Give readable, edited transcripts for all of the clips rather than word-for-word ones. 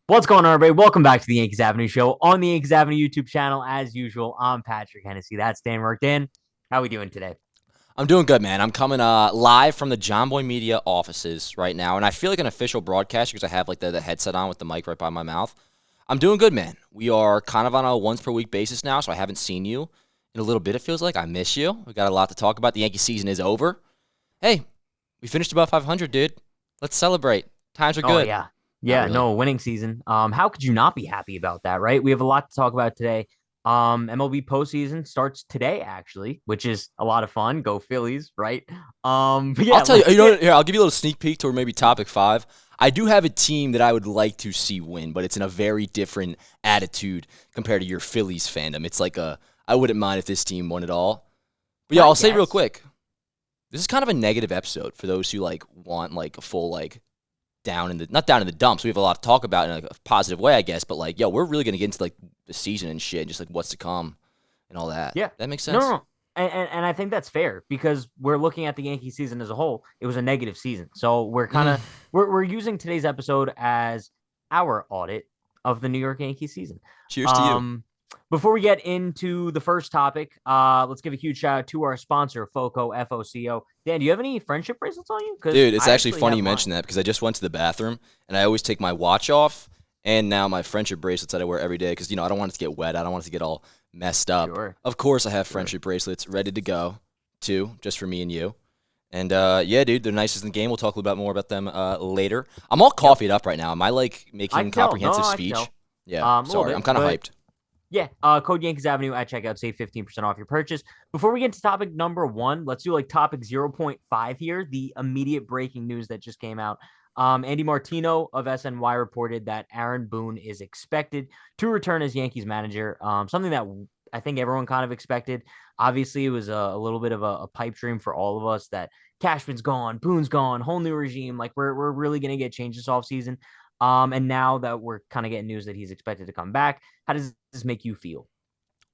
What's going on, everybody? Welcome back to the Yankees Avenue Show on the Yankees Avenue YouTube channel. As usual, I'm Patrick Hennessy. That's Dan Rourke. Dan, how we doing today? I'm doing good, man. I'm coming live from the John Boy Media offices right now, and I feel like an official broadcaster because I have like the headset on with the mic right by my mouth. I'm doing good, man. We are kind of on a once per week basis now, so I haven't seen you in a little bit. It feels like I miss you. We got a lot to talk about. The Yankee season is over. Hey, we finished above 500, dude. Let's celebrate. Times are Oh good. yeah, Not yeah, really. no winning season. How could you not be happy about that, right? We have a lot to talk about today. MLB postseason starts today, actually, which is a lot of fun. Go Phillies, right? But I'll yeah, tell you. let's You know, get. what, here I'll give you a little sneak peek toward maybe topic 5. I do have a team that I would like to see win, but it's in a very different attitude compared to your Phillies fandom. It's like I wouldn't mind if this team won it all. But yeah, I I'll say real guess. quick. This is kind of a negative episode for those who like want like a full like down in the not down in the dumps. We have a lot to talk about in a positive way, I guess. But like, yo, we're really gonna get into like the season and shit, and just like what's to come and all that. Yeah. That makes No, no, sense. no. And I think that's fair because we're looking at the Yankee season as a whole. It was a negative season. So we're kind Mm. of we're using today's episode as our audit of the New York Yankees season. Cheers to you, Um Before we get into the first topic, let's give a huge shout out to our sponsor, FOCO, FOCO. Dan, do you have any friendship bracelets on you? Because dude. It's I actually actually funny have you mine. mentioned that because I just went to the bathroom and I always take my watch off and now my friendship bracelets that I wear every day because I don't want it to get wet. I don't want it to get all messed up. Sure, Of course, I have sure. friendship bracelets ready to go too, just for me and you. And yeah, dude, they're nicest in the game. We'll talk a little bit more about them later. I'm all Yep. coffeeed up right now. Am I like I making can tell. No, comprehensive I can speech? tell. Yeah, A little sorry. I'm bit, kind of but hyped. yeah, code Yankees Avenue at checkout. Save 15% off your purchase. Before we get to topic number one, let's do like topic zero point 0.5 here. The immediate breaking news that just came out. Andy Martino of SNY reported that Aaron Boone is expected to return as Yankees manager. Something that I think everyone kind of expected. Obviously, it was a little bit of a pipe dream for all of us that Cashman's gone, Boone's gone, whole new regime. Like we're really gonna get changed this offseason. And now that we're kind of getting news that he's expected to come back, how does this make you feel?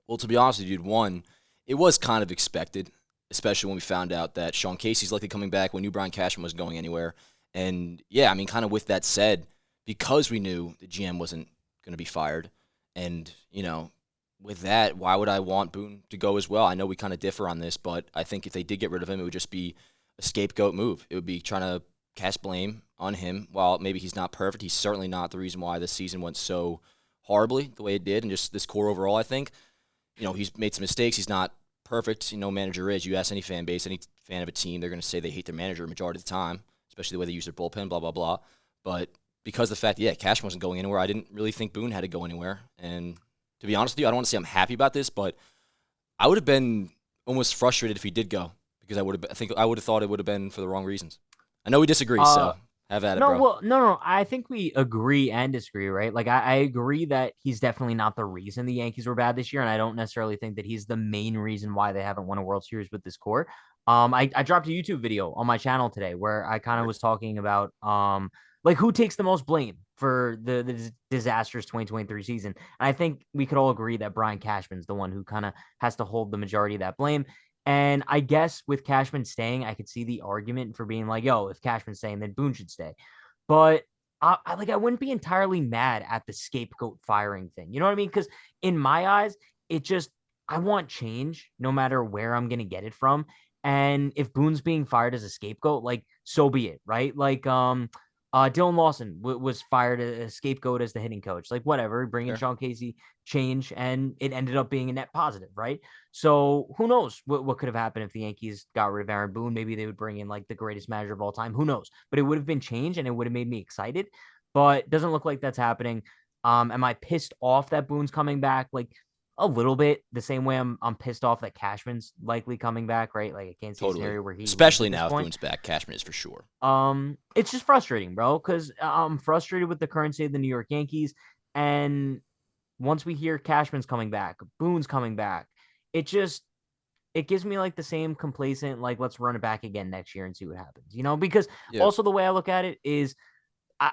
Well, to be honest with you, dude, one, it was kind of expected, especially when we found out that Sean Casey's likely coming back. We knew Brian Cashman wasn't going anywhere. And yeah, I mean, kind of with that said, because we knew the GM wasn't going to be fired, and, with that, why would I want Boone to go as well? I know we kind of differ on this, but I think if they did get rid of him, it would just be a scapegoat move. It would be trying to cast blame on him. While maybe he's not perfect, he's certainly not the reason why this season went so horribly the way it did, and just this core overall, I think. He's made some mistakes. He's not perfect. Manager is. You ask any fan base, any fan of a team, they're going to say they hate their manager majority of the time, especially the way they use their bullpen, blah, blah, blah. But because of the fact, yeah, Cashman wasn't going anywhere, I didn't really think Boone had to go anywhere. And to be honest with you, I don't want to say I'm happy about this, but I would have been almost frustrated if he did go because I think I would have thought it would have been for the wrong reasons. I know we disagree, Uh, so have at it, no, bro. well, no, no. I think we agree and disagree, right? Like, I agree that he's definitely not the reason the Yankees were bad this year, and I don't necessarily think that he's the main reason why they haven't won a World Series with this core. I dropped a YouTube video on my channel today where I kind of Word. was talking about like who takes the most blame for the disastrous 2023 season. And I think we could all agree that Brian Cashman's the one who kind of has to hold the majority of that blame. And I guess with Cashman staying, I could see the argument for being like, yo, if Cashman's staying, then Boone should stay. But I wouldn't be entirely mad at the scapegoat firing thing. You know what I mean? Because in my eyes, it just I want change no matter where I'm gonna get it from. And if Boone's being fired as a scapegoat, like so be it, right? Like Dylan Lawson was fired as a scapegoat as the hitting coach. Like whatever, bring in Fair. Sean Casey, change, and it ended up being a net positive, right? So who knows what could have happened if the Yankees got rid of Aaron Boone? Maybe they would bring in like the greatest manager of all time. Who knows? But it would have been change and it would have made me excited. But doesn't look like that's happening. Am I pissed off that Boone's coming back? Like a little bit, the same way I'm pissed off that Cashman's likely coming back, right? Like I can't see a Totally. scenario where he leaves Especially at this now if point. Boone's back. Cashman is for sure. It's just frustrating, bro, because I'm frustrated with the current state of the New York Yankees. And once we hear Cashman's coming back, Boone's coming back, it just it gives me like the same complacent, like let's run it back again next year and see what happens. Because Yeah. also the way I look at it is I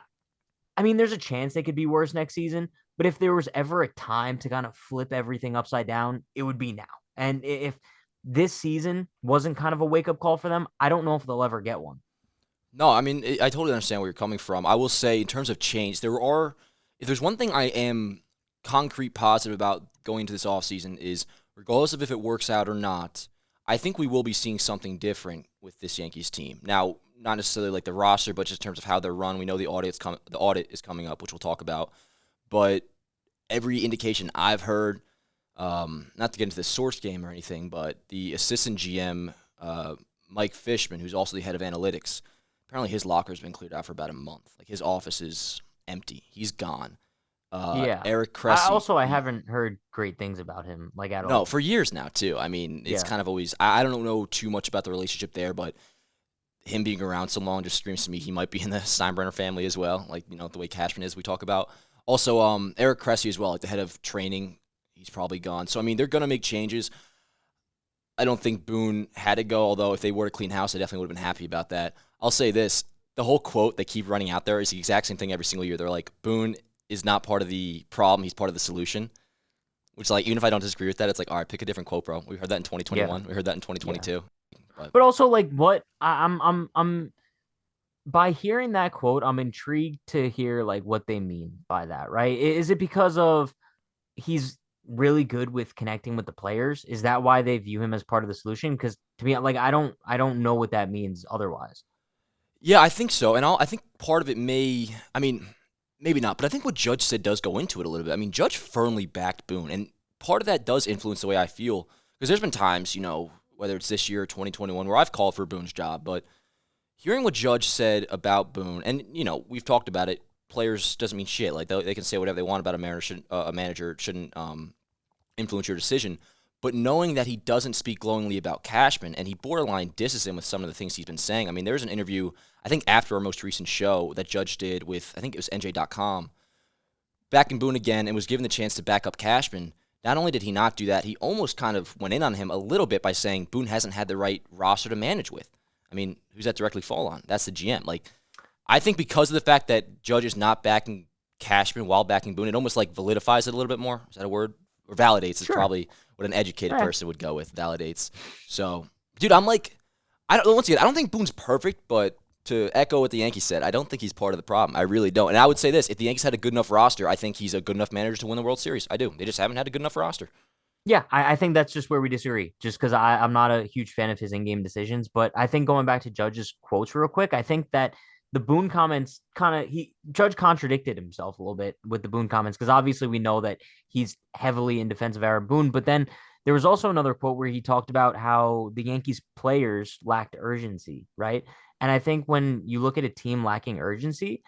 I mean, there's a chance they could be worse next season, but if there was ever a time to kind of flip everything upside down, it would be now. And if this season wasn't kind of a wake up call for them, I don't know if they'll ever get one. No, I mean, I totally understand where you're coming from. I will say, in terms of change, there are if there's one thing I am concrete positive about going into this offseason is regardless of if it works out or not, I think we will be seeing something different with this Yankees team. Now, not necessarily like the roster, but just in terms of how they're run. We know the audit is coming up, which we'll talk about. But every indication I've heard, not to get into the source game or anything, but the assistant GM, Mike Fishman, who's also the head of analytics, apparently his locker's been cleared out for about a month. Like his office is empty. He's gone. Yeah. Eric Cressy. I haven't heard great things about him, like at No, all. for years now too. I mean, it's Yeah. kind of always. I don't know too much about the relationship there, but him being around so long just screams to me he might be in the Steinbrenner family as well. Like the way Cashman is, we talk about. Also, Eric Cressy as well, like the head of training. He's probably gone. So I mean, they're gonna make changes. I don't think Boone had to go, although if they were to clean house, I definitely would have been happy about that. I'll say this: the whole quote they keep running out there is the exact same thing every single year. They're like, Boone is not part of the problem; he's part of the solution. Which, like, even if I don't disagree with that, it's like, all right, pick a different quote, bro. We heard that in 2021. Yeah. We heard that in 2022. Yeah. But also, like, what I'm by hearing that quote, I'm intrigued to hear like what they mean by that, right? Is it because of he's really good with connecting with the players? Is that why they view him as part of the solution? Because to me, like, I don't know what that means otherwise. Yeah, I think so. And I think part of it I mean, maybe not, but I think what Judge said does go into it a little bit. I mean, Judge firmly backed Boone, and part of that does influence the way I feel. Because there's been times, whether it's this year or 2021, where I've called for Boone's job, but hearing what Judge said about Boone, and, we've talked about it, players doesn't mean shit. Like, they can say whatever they want about a manager shouldn't influence your decision. But knowing that he doesn't speak glowingly about Cashman, and he borderline disses him with some of the things he's been saying. I mean, there's an interview, I think after our most recent show, that Judge did with, I think it was NJ.com, backing Boone again and was given the chance to back up Cashman. Not only did he not do that, he almost kind of went in on him a little bit by saying Boone hasn't had the right roster to manage with. I mean, who's that directly fall on? That's the GM. Like, I think because of the fact that Judge is not backing Cashman while backing Boone, it almost like validifies it a little bit more. Is that a word? Or validates is probably what an educated person would go with. Validates. So, dude, I'm like, once again, I don't think Boone's perfect, but to echo what the Yankees said, I don't think he's part of the problem. I really don't. And I would say this: if the Yankees had a good enough roster, I think he's a good enough manager to win the World Series. I do. They just haven't had a good enough roster. Yeah, I think that's just where we disagree. Just because I'm not a huge fan of his in-game decisions, but I think going back to Judge's quotes real quick, I think that the Boone comments Judge contradicted himself a little bit with the Boone comments because obviously we know that he's heavily in defense of Aaron Boone, but then there was also another quote where he talked about how the Yankees players lacked urgency, right? And I think when you look at a team lacking urgency,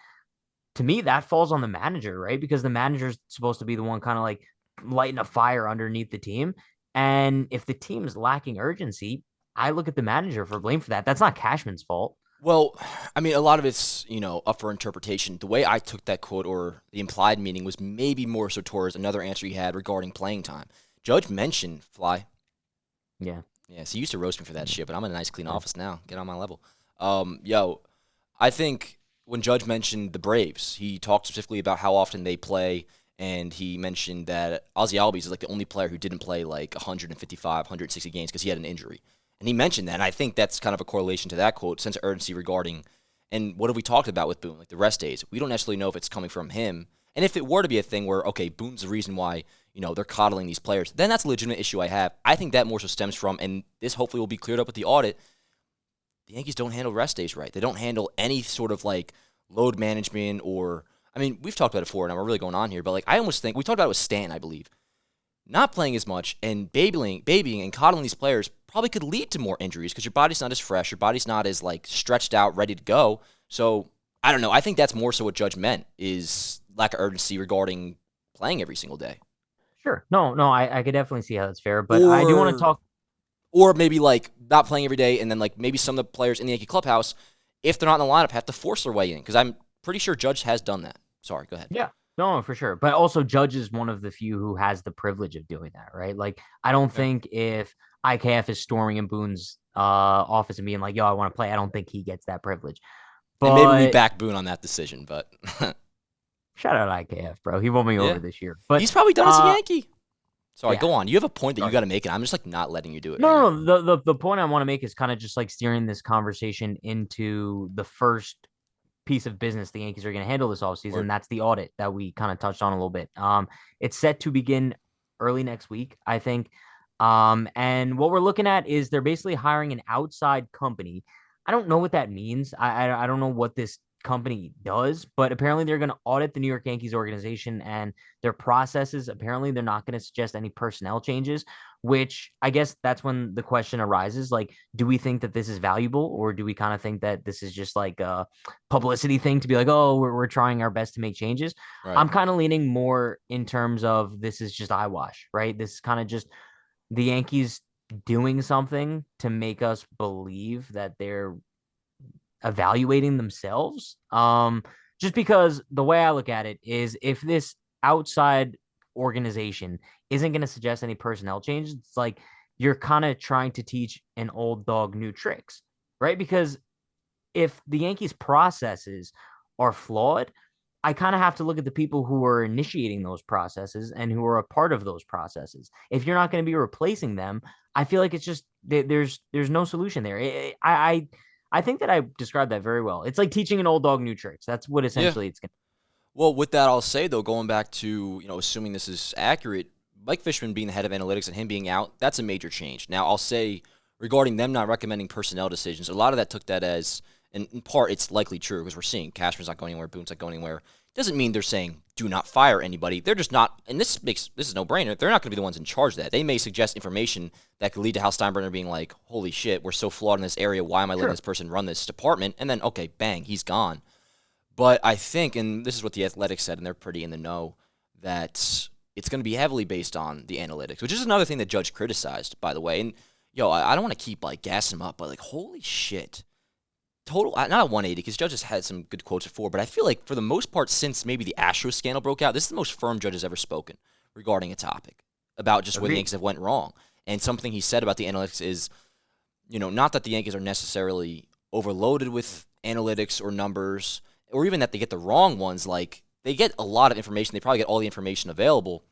to me that falls on the manager, right? Because the manager's supposed to be the one kind of like lighting a fire underneath the team. And if the team is lacking urgency, I look at the manager for blame for that. That's not Cashman's fault. Well, I mean, a lot of it's, up for interpretation. The way I took that quote or the implied meaning was maybe more so towards another answer he had regarding playing time. Judge mentioned Fly. Yeah. Yeah, so he used to roast me for that shit, but I'm in a nice, clean office now. Get on my level. I think when Judge mentioned the Braves, he talked specifically about how often they play, and he mentioned that Ozzie Albies is like the only player who didn't play like 155, 160 games because he had an injury. And he mentioned that, and I think that's kind of a correlation to that quote, sense of urgency regarding, and what have we talked about with Boone, like the rest days? We don't necessarily know if it's coming from him. And if it were to be a thing where, okay, Boone's the reason why, they're coddling these players, then that's a legitimate issue I have. I think that more so stems from, and this hopefully will be cleared up with the audit, the Yankees don't handle rest days right. They don't handle any sort of like load management or, I mean, we've talked about it before, and we're really going on here, but like I almost think, we talked about it with Stanton, I believe. Not playing as much and babying and coddling these players probably could lead to more injuries because your body's not as fresh, your body's not as like stretched out, ready to go. So I don't know. I think that's more so what Judge meant is lack of urgency regarding playing every single day. Sure. No, I could definitely see how that's fair, but I do want to talk. Or maybe like not playing every day, and then like maybe some of the players in the Yankee clubhouse, if they're not in the lineup, have to force their way in because I'm pretty sure Judge has done that. Sorry, go ahead. Yeah. No, for sure. But also Judge is one of the few who has the privilege of doing that, right? Like, I don't think if IKF is storming in Boone's office and being like, yo, I want to play, I don't think he gets that privilege. But and maybe we back Boone on that decision, but shout out IKF, bro. He won me over this year. But he's probably done as a Yankee. Sorry, go on. You have a point that you got to make, and I'm just like not letting you do it. No. The point I want to make is kind of just like steering this conversation into the first piece of business the Yankees are going to handle this offseason. Or That's the audit that we kind of touched on a little bit. It's set to begin early next week, I think. And what we're looking at is they're basically hiring an outside company. I don't know what that means. I don't know what this company does, but apparently they're going to audit the New York Yankees organization and their processes. Apparently they're not going to suggest any personnel changes, which I guess that's when the question arises. Like, do we think that this is valuable, or do we kind of think that this is just like a publicity thing to be like, oh, we're trying our best to make changes? right. I'm kind of leaning more in terms of this is just eyewash, right? This is kind of just the Yankees doing something to make us believe that they're evaluating themselves. Just because the way I look at it is if this outside organization isn't going to suggest any personnel changes, it's like you're kind of trying to teach an old dog new tricks, right? Because if the Yankees processes are flawed, I kind of have to look at the people who are initiating those processes and who are a part of those processes. If you're not going to be replacing them, I feel like it's just there's no solution there. I think that I described that very well. It's like teaching an old dog new tricks. That's what Yeah. essentially it's going to. Well, with that, I'll say, though, going back to, assuming this is accurate, Mike Fishman being the head of analytics and him being out, that's a major change. Now, I'll say, regarding them not recommending personnel decisions, a lot of that took that as, and in part, it's likely true because we're seeing Cashman's not going anywhere, Boone's not going anywhere. Doesn't mean they're saying do not fire anybody. They're just not, and this is no brainer. They're not going to be the ones in charge of that. They may suggest information that could lead to Hal Steinbrenner being like, "Holy shit, we're so flawed in this area. Why am I letting this person run this department?" And then, okay, bang, he's gone. But I think, and this is what the Athletics said, and they're pretty in the know, that it's going to be heavily based on the analytics, which is another thing that Judge criticized, by the way. And I don't want to keep like gassing him up, but like, holy shit. Total, not a 180, because Judge has had some good quotes before, but I feel like for the most part, since maybe the Astros scandal broke out, this is the most firm Judge has ever spoken regarding a topic about just where the Yankees have went wrong. And something he said about the analytics is, not that the Yankees are necessarily overloaded with analytics or numbers, or even that they get the wrong ones. Like, they get a lot of information. They probably get all the information available.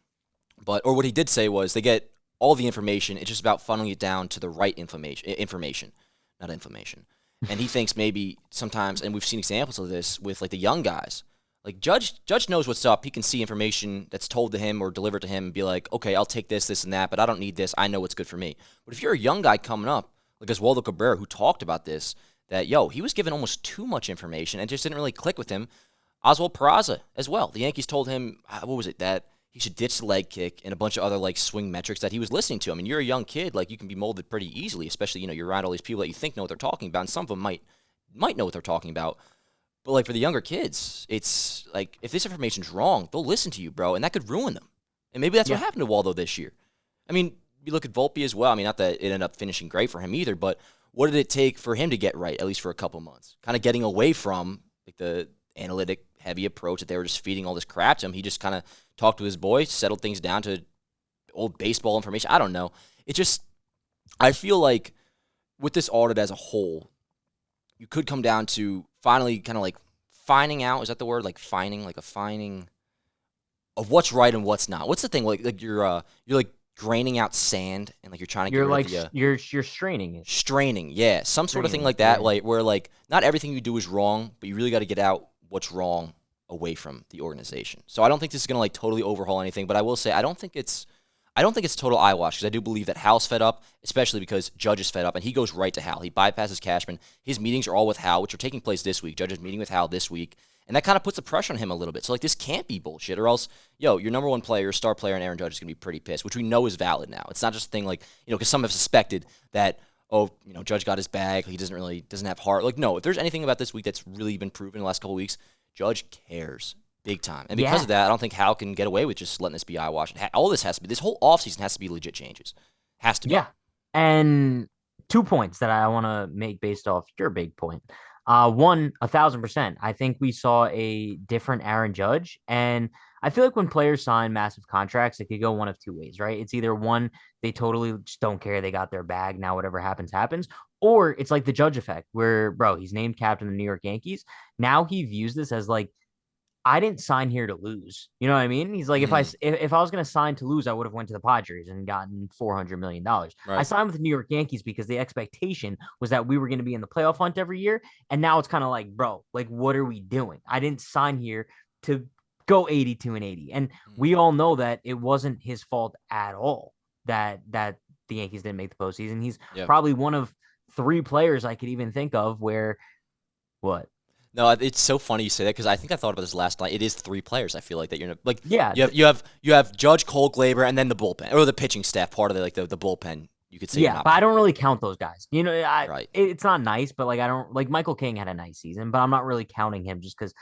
Or what he did say was they get all the information. It's just about funneling it down to the right information, not inflammation. And he thinks maybe sometimes, and we've seen examples of this with like the young guys, like Judge knows what's up. He can see information that's told to him or delivered to him and be like, okay, I'll take this, this, and that, but I don't need this. I know what's good for me. But if you're a young guy coming up, like Oswaldo Cabrera, who talked about this, that, he was given almost too much information and just didn't really click with him. Oswald Peraza as well. The Yankees told him, what was it, that he should ditch the leg kick and a bunch of other like swing metrics that he was listening to. I mean, you're a young kid, like you can be molded pretty easily, especially, you're around all these people that you think know what they're talking about, and some of them might know what they're talking about. But like for the younger kids, it's like if this information's wrong, they'll listen to you, bro, and that could ruin them. And maybe that's what happened to Waldo this year. I mean, you look at Volpe as well. I mean, not that it ended up finishing great for him either, but what did it take for him to get right, at least for a couple months? Kind of getting away from like the analytic heavy approach that they were just feeding all this crap to him. He just kind of talked to his boys, settled things down to old baseball information. I don't know. It just, I feel like with this audit as a whole, you could come down to finally kind of like finding out, is that the word? Like finding, like a finding of what's right and what's not. What's the thing? Like you're like graining out sand and like you're trying to You're get rid like of the you're straining it. straining, yeah, some sort of thing Straining, like that, yeah. like where like not everything you do is wrong, but you really got to get out what's wrong away from the organization. So I don't think this is going to like totally overhaul anything, but I will say I don't think it's total eyewash, because I do believe that Hal's fed up, especially because Judge is fed up, and he goes right to Hal. He bypasses Cashman. His meetings are all with Hal, which are taking place this week. Judge is meeting with Hal this week, and that kind of puts the pressure on him a little bit. So, like, this can't be bullshit, or else, your number one player, your star player, and Aaron Judge is going to be pretty pissed, which we know is valid now. It's not just a thing like, because some have suspected that, Judge got his bag, he doesn't have heart. Like, no, if there's anything about this week that's really been proven in the last couple of weeks, Judge cares. Big time. And because of that, I don't think Hal can get away with just letting this be eyewash. All this has to be, this whole offseason has to be legit changes. Has to be. Yeah. And 2 points that I want to make based off your big point. One, 1,000%. I think we saw a different Aaron Judge. And I feel like when players sign massive contracts, it could go one of two ways, right? It's either one, they totally just don't care. They got their bag. Now, whatever happens, happens. Or it's like the Judge effect where, bro, he's named captain of the New York Yankees. Now he views this as like I didn't sign here to lose. You know what I mean? He's like, Mm-hmm. if I was going to sign to lose, I would have went to the Padres and gotten $400 million. I Right. signed with the New York Yankees because the expectation was that we were going to be in the playoff hunt every year. And now it's kind of like, bro, like, what are we doing? I didn't sign here to go 82-80. And Mm-hmm. we all know that it wasn't his fault at all that the Yankees didn't make the postseason. He's Yeah. probably one of three players I could even think of where what? No, it's so funny you say that because I think I thought about this last night. It is three players. I feel like that you're like Yeah, you have Judge, Cole, Glaber, and then the bullpen or the pitching staff part of the bullpen. You could say yeah, but I don't really count those guys. right. It's not nice, but like I don't like Michael King had a nice season, but I'm not really counting him just because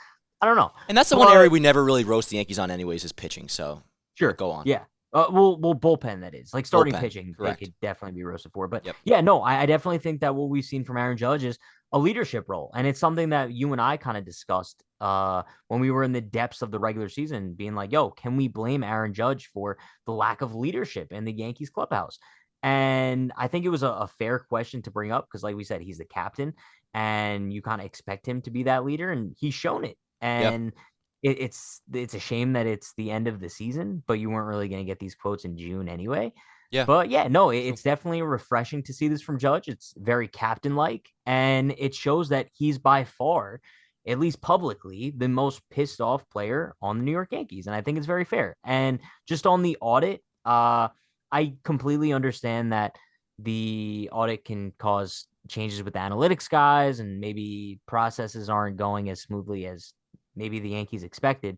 I don't know. And that's the one area But we never really roast the Yankees on, anyways, is pitching. So, but sure, go on. yeah. Well, bullpen that is like starting Bullpen, pitching. They correct. could definitely be roasted for, but Yep. yeah, no, I definitely think that what we've seen from Aaron Judge is a leadership role, and it's something that you and I kind of discussed when we were in the depths of the regular season, being like, "Yo, can we blame Aaron Judge for the lack of leadership in the Yankees clubhouse?" And I think it was a fair question to bring up because, like we said, he's the captain, and you kind of expect him to be that leader, and he's shown it. Yeah. And it's a shame that it's the end of the season, but you weren't really going to get these quotes in June anyway. Yeah. But yeah, no, True. it's definitely refreshing to see this from Judge. It's very captain like, and it shows that he's by far, at least publicly, the most pissed off player on the New York Yankees. And I think it's very fair. And just on the audit, I completely understand that the audit can cause changes with the analytics guys and maybe processes aren't going as smoothly as maybe the Yankees expected,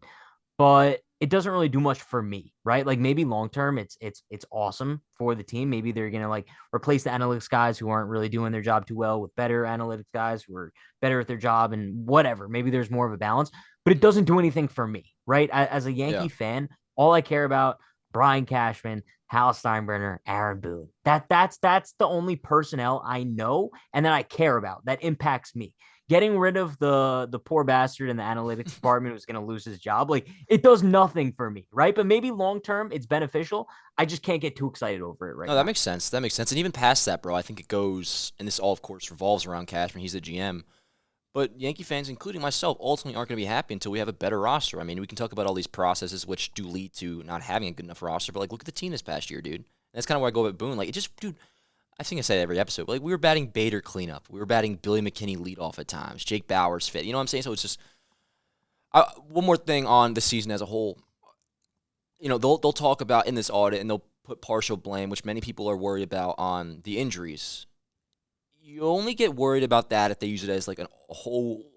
but it doesn't really do much for me, right? Like maybe long term, it's awesome for the team. Maybe they're gonna like replace the analytics guys who aren't really doing their job too well with better analytics guys who are better at their job and whatever. Maybe there's more of a balance, but it doesn't do anything for me, right? As a Yeah. Yankee fan, all I care about Brian Cashman, Hal Steinbrenner, Aaron Boone. That's the only personnel I know and that I care about that impacts me. Getting rid of the poor bastard in the analytics department who's going to lose his job, like it does nothing for me, right? But maybe long term it's beneficial. I just can't get too excited over it right No, that now. makes sense. That makes sense. And even past that, bro, I think it goes, and this all, of course, revolves around Cashman. He's the GM. But Yankee fans, including myself, ultimately aren't going to be happy until we have a better roster. I mean, we can talk about all these processes which do lead to not having a good enough roster, but like, look at the team this past year, dude. And that's kind of where I go with Boone. Like, it just, dude, I think I say it every episode, but like, we were batting Bader cleanup. We were batting Billy McKinney leadoff at times. Jake Bauers fit. You know what I'm saying? So it's just, one more thing on the season as a whole. You know, they'll talk about in this audit, and they'll put partial blame, which many people are worried about, on the injuries. You only get worried about that if they use it as like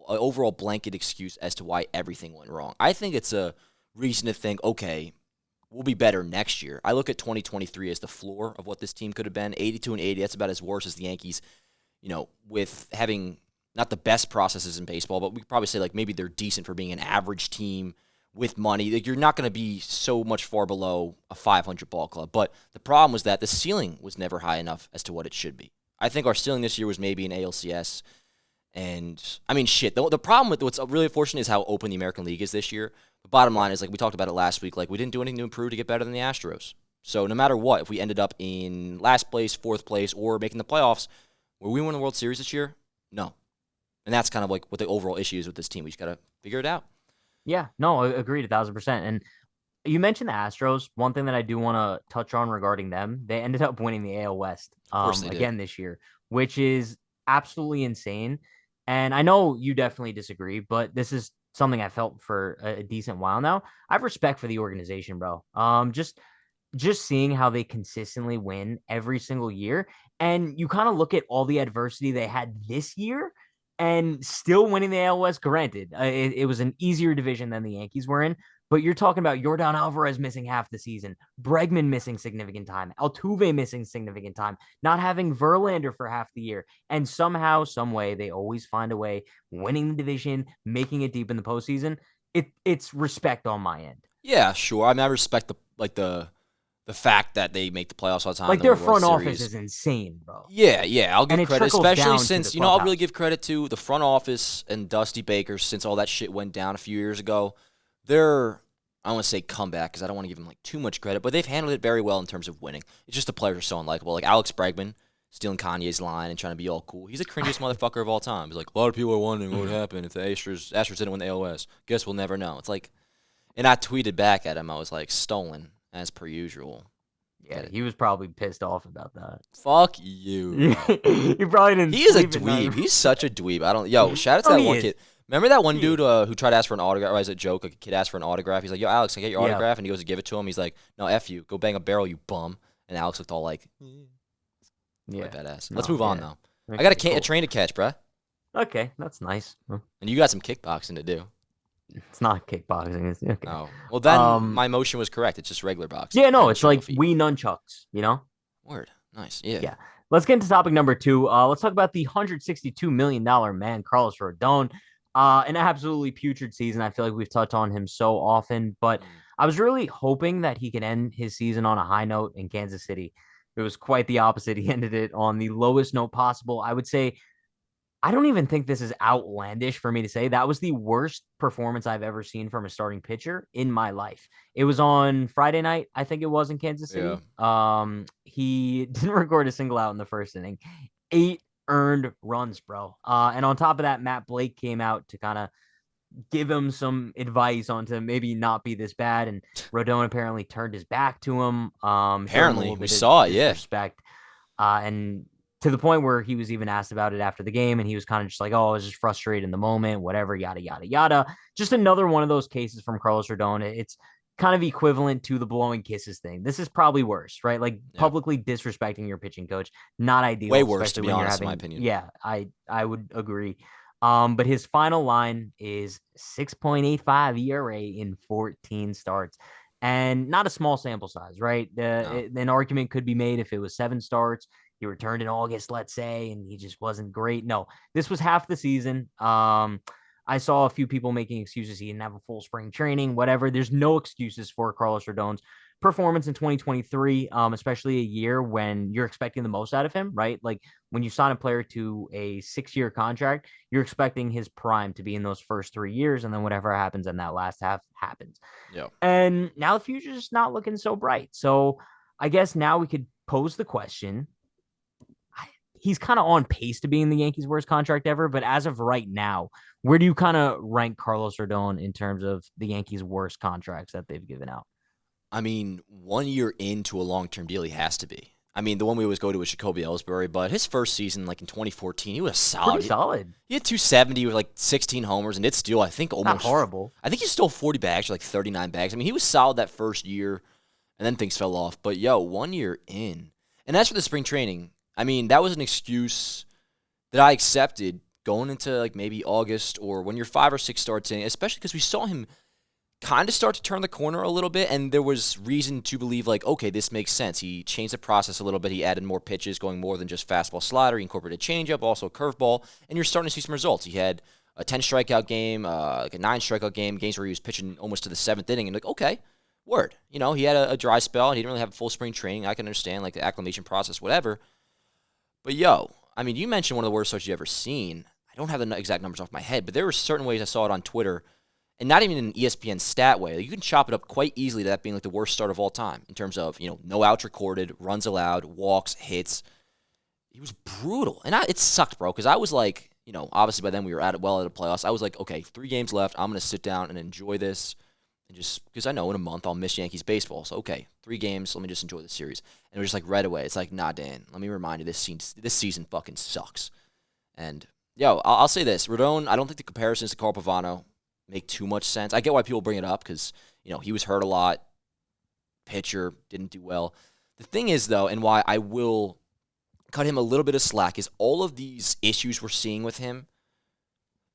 overall blanket excuse as to why everything went wrong. I think it's a reason to think, okay, we'll be better next year. I look at 2023 as the floor of what this team could have been. 82-80, that's about as worse as the Yankees, with having not the best processes in baseball, but we could probably say like maybe they're decent for being an average team with money. Like, you're not going to be so much far below a 500 ball club. But the problem was that the ceiling was never high enough as to what it should be. I think our ceiling this year was maybe an ALCS. And, I mean, shit. The problem with what's really unfortunate is how open the American League is this year. The bottom line is, like we talked about it last week, like we didn't do anything to improve to get better than the Astros. So no matter what, if we ended up in last place, fourth place, or making the playoffs, will we win the World Series this year? No. And that's kind of like what the overall issue is with this team. We just got to figure it out. Yeah, no, agreed 1,000%. And you mentioned the Astros. One thing that I do want to touch on regarding them, they ended up winning the AL West Of course they again did. this year, which is absolutely insane. And I know you definitely disagree, but this is something I felt for a decent while now. I have respect for the organization, bro. Just seeing how they consistently win every single year, and you kind of look at all the adversity they had this year and still winning the AL West. Granted, it was an easier division than the Yankees were in, but you're talking about Yordan Alvarez missing half the season, Bregman missing significant time, Altuve missing significant time, not having Verlander for half the year, and somehow, some way, they always find a way winning the division, making it deep in the postseason. It's respect on my end. Yeah, sure. I mean, I respect the fact that they make the playoffs all the time. Like They win their the World front office Series. is insane, bro. Yeah, I'll And give it credit, trickles especially down to since, the I'll really clubhouse. give credit to the front office and Dusty Baker since all that shit went down a few years ago. Their, I don't want to say comeback because I don't want to give them like too much credit, but they've handled it very well in terms of winning. It's just the players are so unlikable. Like Alex Bregman, stealing Kanye's line and trying to be all cool. He's the cringiest motherfucker of all time. He's like, a lot of people are wondering what would happen if the Astros didn't win the ALS. Guess we'll never know. It's like, and I tweeted back at him. I was like, stolen as per usual. Yeah, he was probably pissed off about that. Fuck you. He probably didn't. He is a dweeb. He's such a dweeb. Shout out to that one kid. Remember that one dude who tried to ask for an autograph? Or as a joke, a kid asked for an autograph. He's like, yo, Alex, can I get your autograph? And he goes to give it to him. He's like, no, F you. Go bang a barrel, you bum. And Alex looked all like, yeah, badass. Let's move on, though. I got a train to catch, bruh. Okay, that's nice. And you got some kickboxing to do. It's not kickboxing. It's okay. Oh, well, then my motion was correct. It's just regular boxing. Yeah, no, it's like Wii nunchucks, you know? Word. Nice. Yeah. Yeah. Let's get into topic number 2. Let's talk about the $162 million man, Carlos Rodon. An absolutely putrid season. I feel like we've touched on him so often, but I was really hoping that he could end his season on a high note in Kansas City. It was quite the opposite. He ended it on the lowest note possible. I would say, I don't even think this is outlandish for me to say. That was the worst performance I've ever seen from a starting pitcher in my life. It was on Friday night, I think it was, in Kansas City. Yeah. He didn't record a single out in the first inning. 8 earned runs, bro. And on top of that, Matt Blake came out to kind of give him some advice on to maybe not be this bad. And Rodon apparently turned his back to him. Apparently, we saw it, yeah. Respect. And to the point where he was even asked about it after the game, and he was kind of just like, oh, I was just frustrated in the moment, whatever, yada, yada, yada. Just another one of those cases from Carlos Rodon. It's kind of equivalent to the blowing kisses thing. This is probably worse, right? Like publicly disrespecting your pitching coach. Not ideal. Way worse, to be honest, in my opinion. Yeah, I would agree. But his final line is 6.85 ERA in 14 starts. And not a small sample size, right? An argument could be made if it was 7 starts. He returned in August, let's say, and he just wasn't great. No, this was half the season. I saw a few people making excuses. He didn't have a full spring training, whatever. There's no excuses for Carlos Rodon's performance in 2023, especially a year when you're expecting the most out of him, right? Like when you sign a player to a 6-year contract, you're expecting his prime to be in those first 3 years, and then whatever happens in that last half happens. Yeah. And now the future's just not looking so bright. So I guess now we could pose the question. He's kind of on pace to being the Yankees' worst contract ever, but as of right now, where do you kind of rank Carlos Rodon in terms of the Yankees' worst contracts that they've given out? I mean, 1 year into a long-term deal, he has to be. I mean, the one we always go to is Jacoby Ellsbury, but his first season, like in 2014, he was solid. Pretty solid. He had 270 with like 16 homers, and it's still, I think, almost... Not horrible. I think he stole 40 bags, or like 39 bags. I mean, he was solid that first year, and then things fell off. But, 1 year in. And as for the spring training, I mean, that was an excuse that I accepted going into like maybe August or when you're 5 or 6 starts in, especially because we saw him kind of start to turn the corner a little bit, and there was reason to believe like, okay, this makes sense. He changed the process a little bit. He added more pitches, going more than just fastball slider. He incorporated changeup, also curveball, and you're starting to see some results. He had a 10 strikeout game, like a 9 strikeout game, games where he was pitching almost to the 7th inning, and like, okay, word. He had a dry spell, and he didn't really have full spring training. I can understand like the acclimation process, whatever. But, I mean, you mentioned one of the worst starts you've ever seen. I don't have the exact numbers off my head, but there were certain ways I saw it on Twitter, and not even in an ESPN stat way. You can chop it up quite easily to that being like the worst start of all time in terms of, no outs recorded, runs allowed, walks, hits. He was brutal. And it sucked, bro, because I was like, obviously by then we were out of the playoffs. I was like, okay, 3 games left. I'm going to sit down and enjoy this. And just because I know in a month I'll miss Yankees baseball. So, okay, 3 games, let me just enjoy the series. And it was just like right away. It's like, nah, Dan, let me remind you, this season fucking sucks. And, I'll say this. Rodon, I don't think the comparisons to Carl Pavano make too much sense. I get why people bring it up because, he was hurt a lot. Pitcher, didn't do well. The thing is, though, and why I will cut him a little bit of slack is all of these issues we're seeing with him,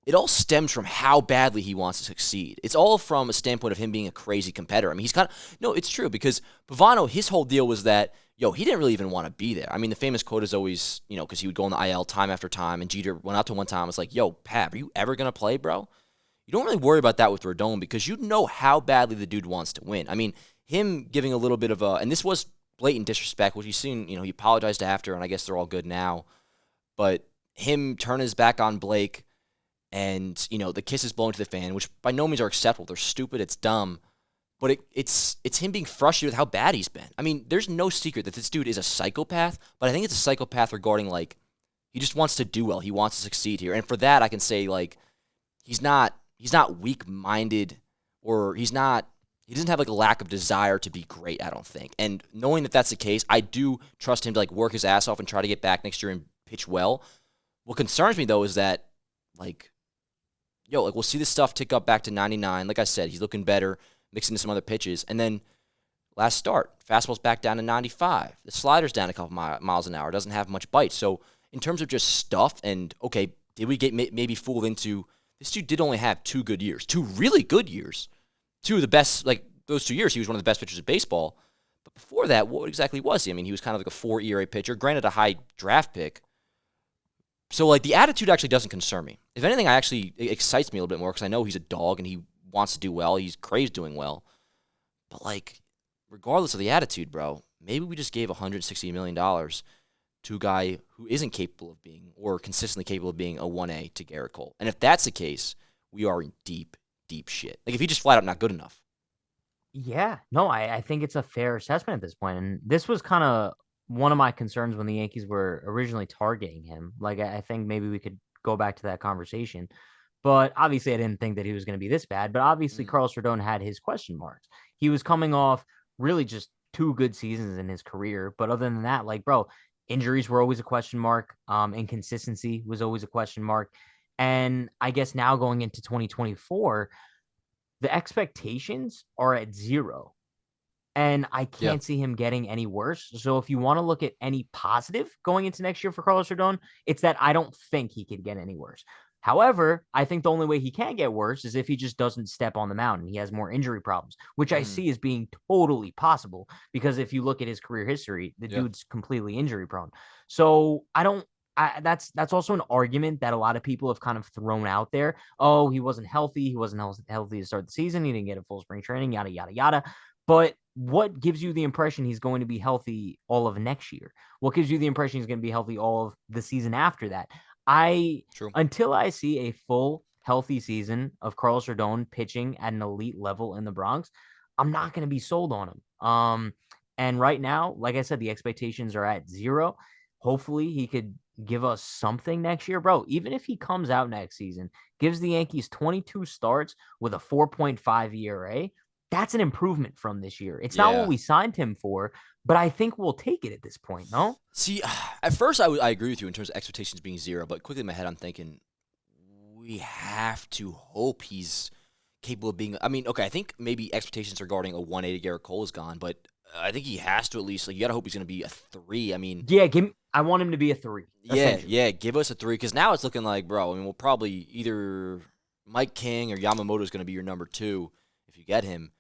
it all stems from how badly he wants to succeed. It's all from a standpoint of him being a crazy competitor. I mean, it's true because Pavano, his whole deal was that, he didn't really even want to be there. I mean, the famous quote is always, because he would go on the IL time after time, and Jeter went out to one time and was like, Pav, are you ever going to play, bro? You don't really worry about that with Rodon because you know how badly the dude wants to win. I mean, him giving a little bit of and this was blatant disrespect, which you've seen, he apologized after, and I guess they're all good now. But him turning his back on Blake, and, the kisses blown to the fan, which by no means are acceptable. They're stupid. It's dumb. but it's him being frustrated with how bad he's been. I mean, there's no secret that this dude is a psychopath, but I think it's a psychopath regarding like he just wants to do well. He wants to succeed here. And for that I can say like he's not weak-minded or he doesn't have like a lack of desire to be great, I don't think. And knowing that that's the case, I do trust him to like work his ass off and try to get back next year and pitch well. What concerns me though is that like we'll see this stuff tick up back to 99. Like I said, he's looking better, mixing in some other pitches. And then last start, fastball's back down to 95. The slider's down a couple miles an hour. Doesn't have much bite. So in terms of just stuff and, okay, did we get maybe fooled into this dude did only have 2 good years, 2 really good years. 2 of the best, like those 2 years, he was one of the best pitchers in baseball. But before that, what exactly was he? I mean, he was kind of like a 4 ERA pitcher, granted a high draft pick. So, like, the attitude actually doesn't concern me. If anything, it excites me a little bit more because I know he's a dog and he wants to do well. He's craves doing well. But, like, regardless of the attitude, bro, maybe we just gave $160 million to a guy who isn't capable of being or consistently capable of being a 1A to Garrett Cole. And if that's the case, we are in deep, deep shit. Like, if he just flat out not good enough. Yeah, no, I think it's a fair assessment at this point. And this was kind of one of my concerns when the Yankees were originally targeting him. Like, I think maybe we could go back to that conversation. But obviously, I didn't think that he was going to be this bad. But obviously, Carlos Rodon had his question marks. He was coming off really just 2 good seasons in his career. But other than that, like, bro, injuries were always a question mark. Inconsistency was always a question mark. And I guess now going into 2024, the expectations are at 0. And I can't see him getting any worse. So if you want to look at any positive going into next year for Carlos Rodon, it's that I don't think he could get any worse. However, I think the only way he can get worse is if he just doesn't step on the mound and he has more injury problems, which I see as being totally possible because if you look at his career history, the dude's completely injury prone. So that's also an argument that a lot of people have kind of thrown out there. Oh, he wasn't healthy. He wasn't healthy to start the season. He didn't get a full spring training, yada, yada, yada. But what gives you the impression he's going to be healthy all of next year? What gives you the impression he's going to be healthy all of the season after that? Until I see a full healthy season of Carlos Rodon pitching at an elite level in the Bronx, I'm not going to be sold on him. And right now, like I said, the expectations are at 0. Hopefully he could give us something next year, bro. Even if he comes out next season, gives the Yankees 22 starts with a 4.5 ERA, that's an improvement from this year. It's not what we signed him for, but I think we'll take it at this point, no? See, at first I agree with you in terms of expectations being 0, but quickly in my head I'm thinking we have to hope he's capable of being – I mean, okay, I think maybe expectations regarding a 1A to Garrett Cole is gone, but I think he has to at least – like, you got to hope he's going to be a 3. I mean – yeah, I want him to be a 3. Yeah, give us a 3 because now it's looking like, bro, I mean, we'll probably either Mike King or Yamamoto is going to be your number 2 if you get him.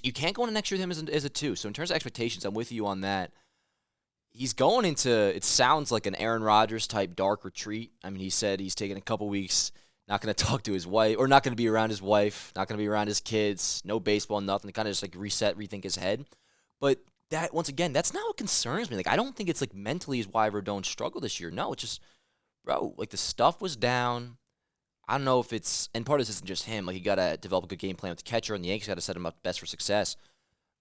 You can't go into next year with him as a 2. So in terms of expectations, I'm with you on that. He's going into, it sounds like an Aaron Rodgers type dark retreat. I mean, he said he's taking a couple weeks, not going to talk to his wife, or not going to be around his wife, not going to be around his kids, no baseball, nothing, to kind of just like reset, rethink his head. But that, once again, that's not what concerns me. Like, I don't think it's like mentally is why Rodon struggled this year. No, it's just, bro, like the stuff was down. I don't know if it's, and part of this isn't just him. Like, you got to develop a good game plan with the catcher, and the Yankees got to set him up best for success.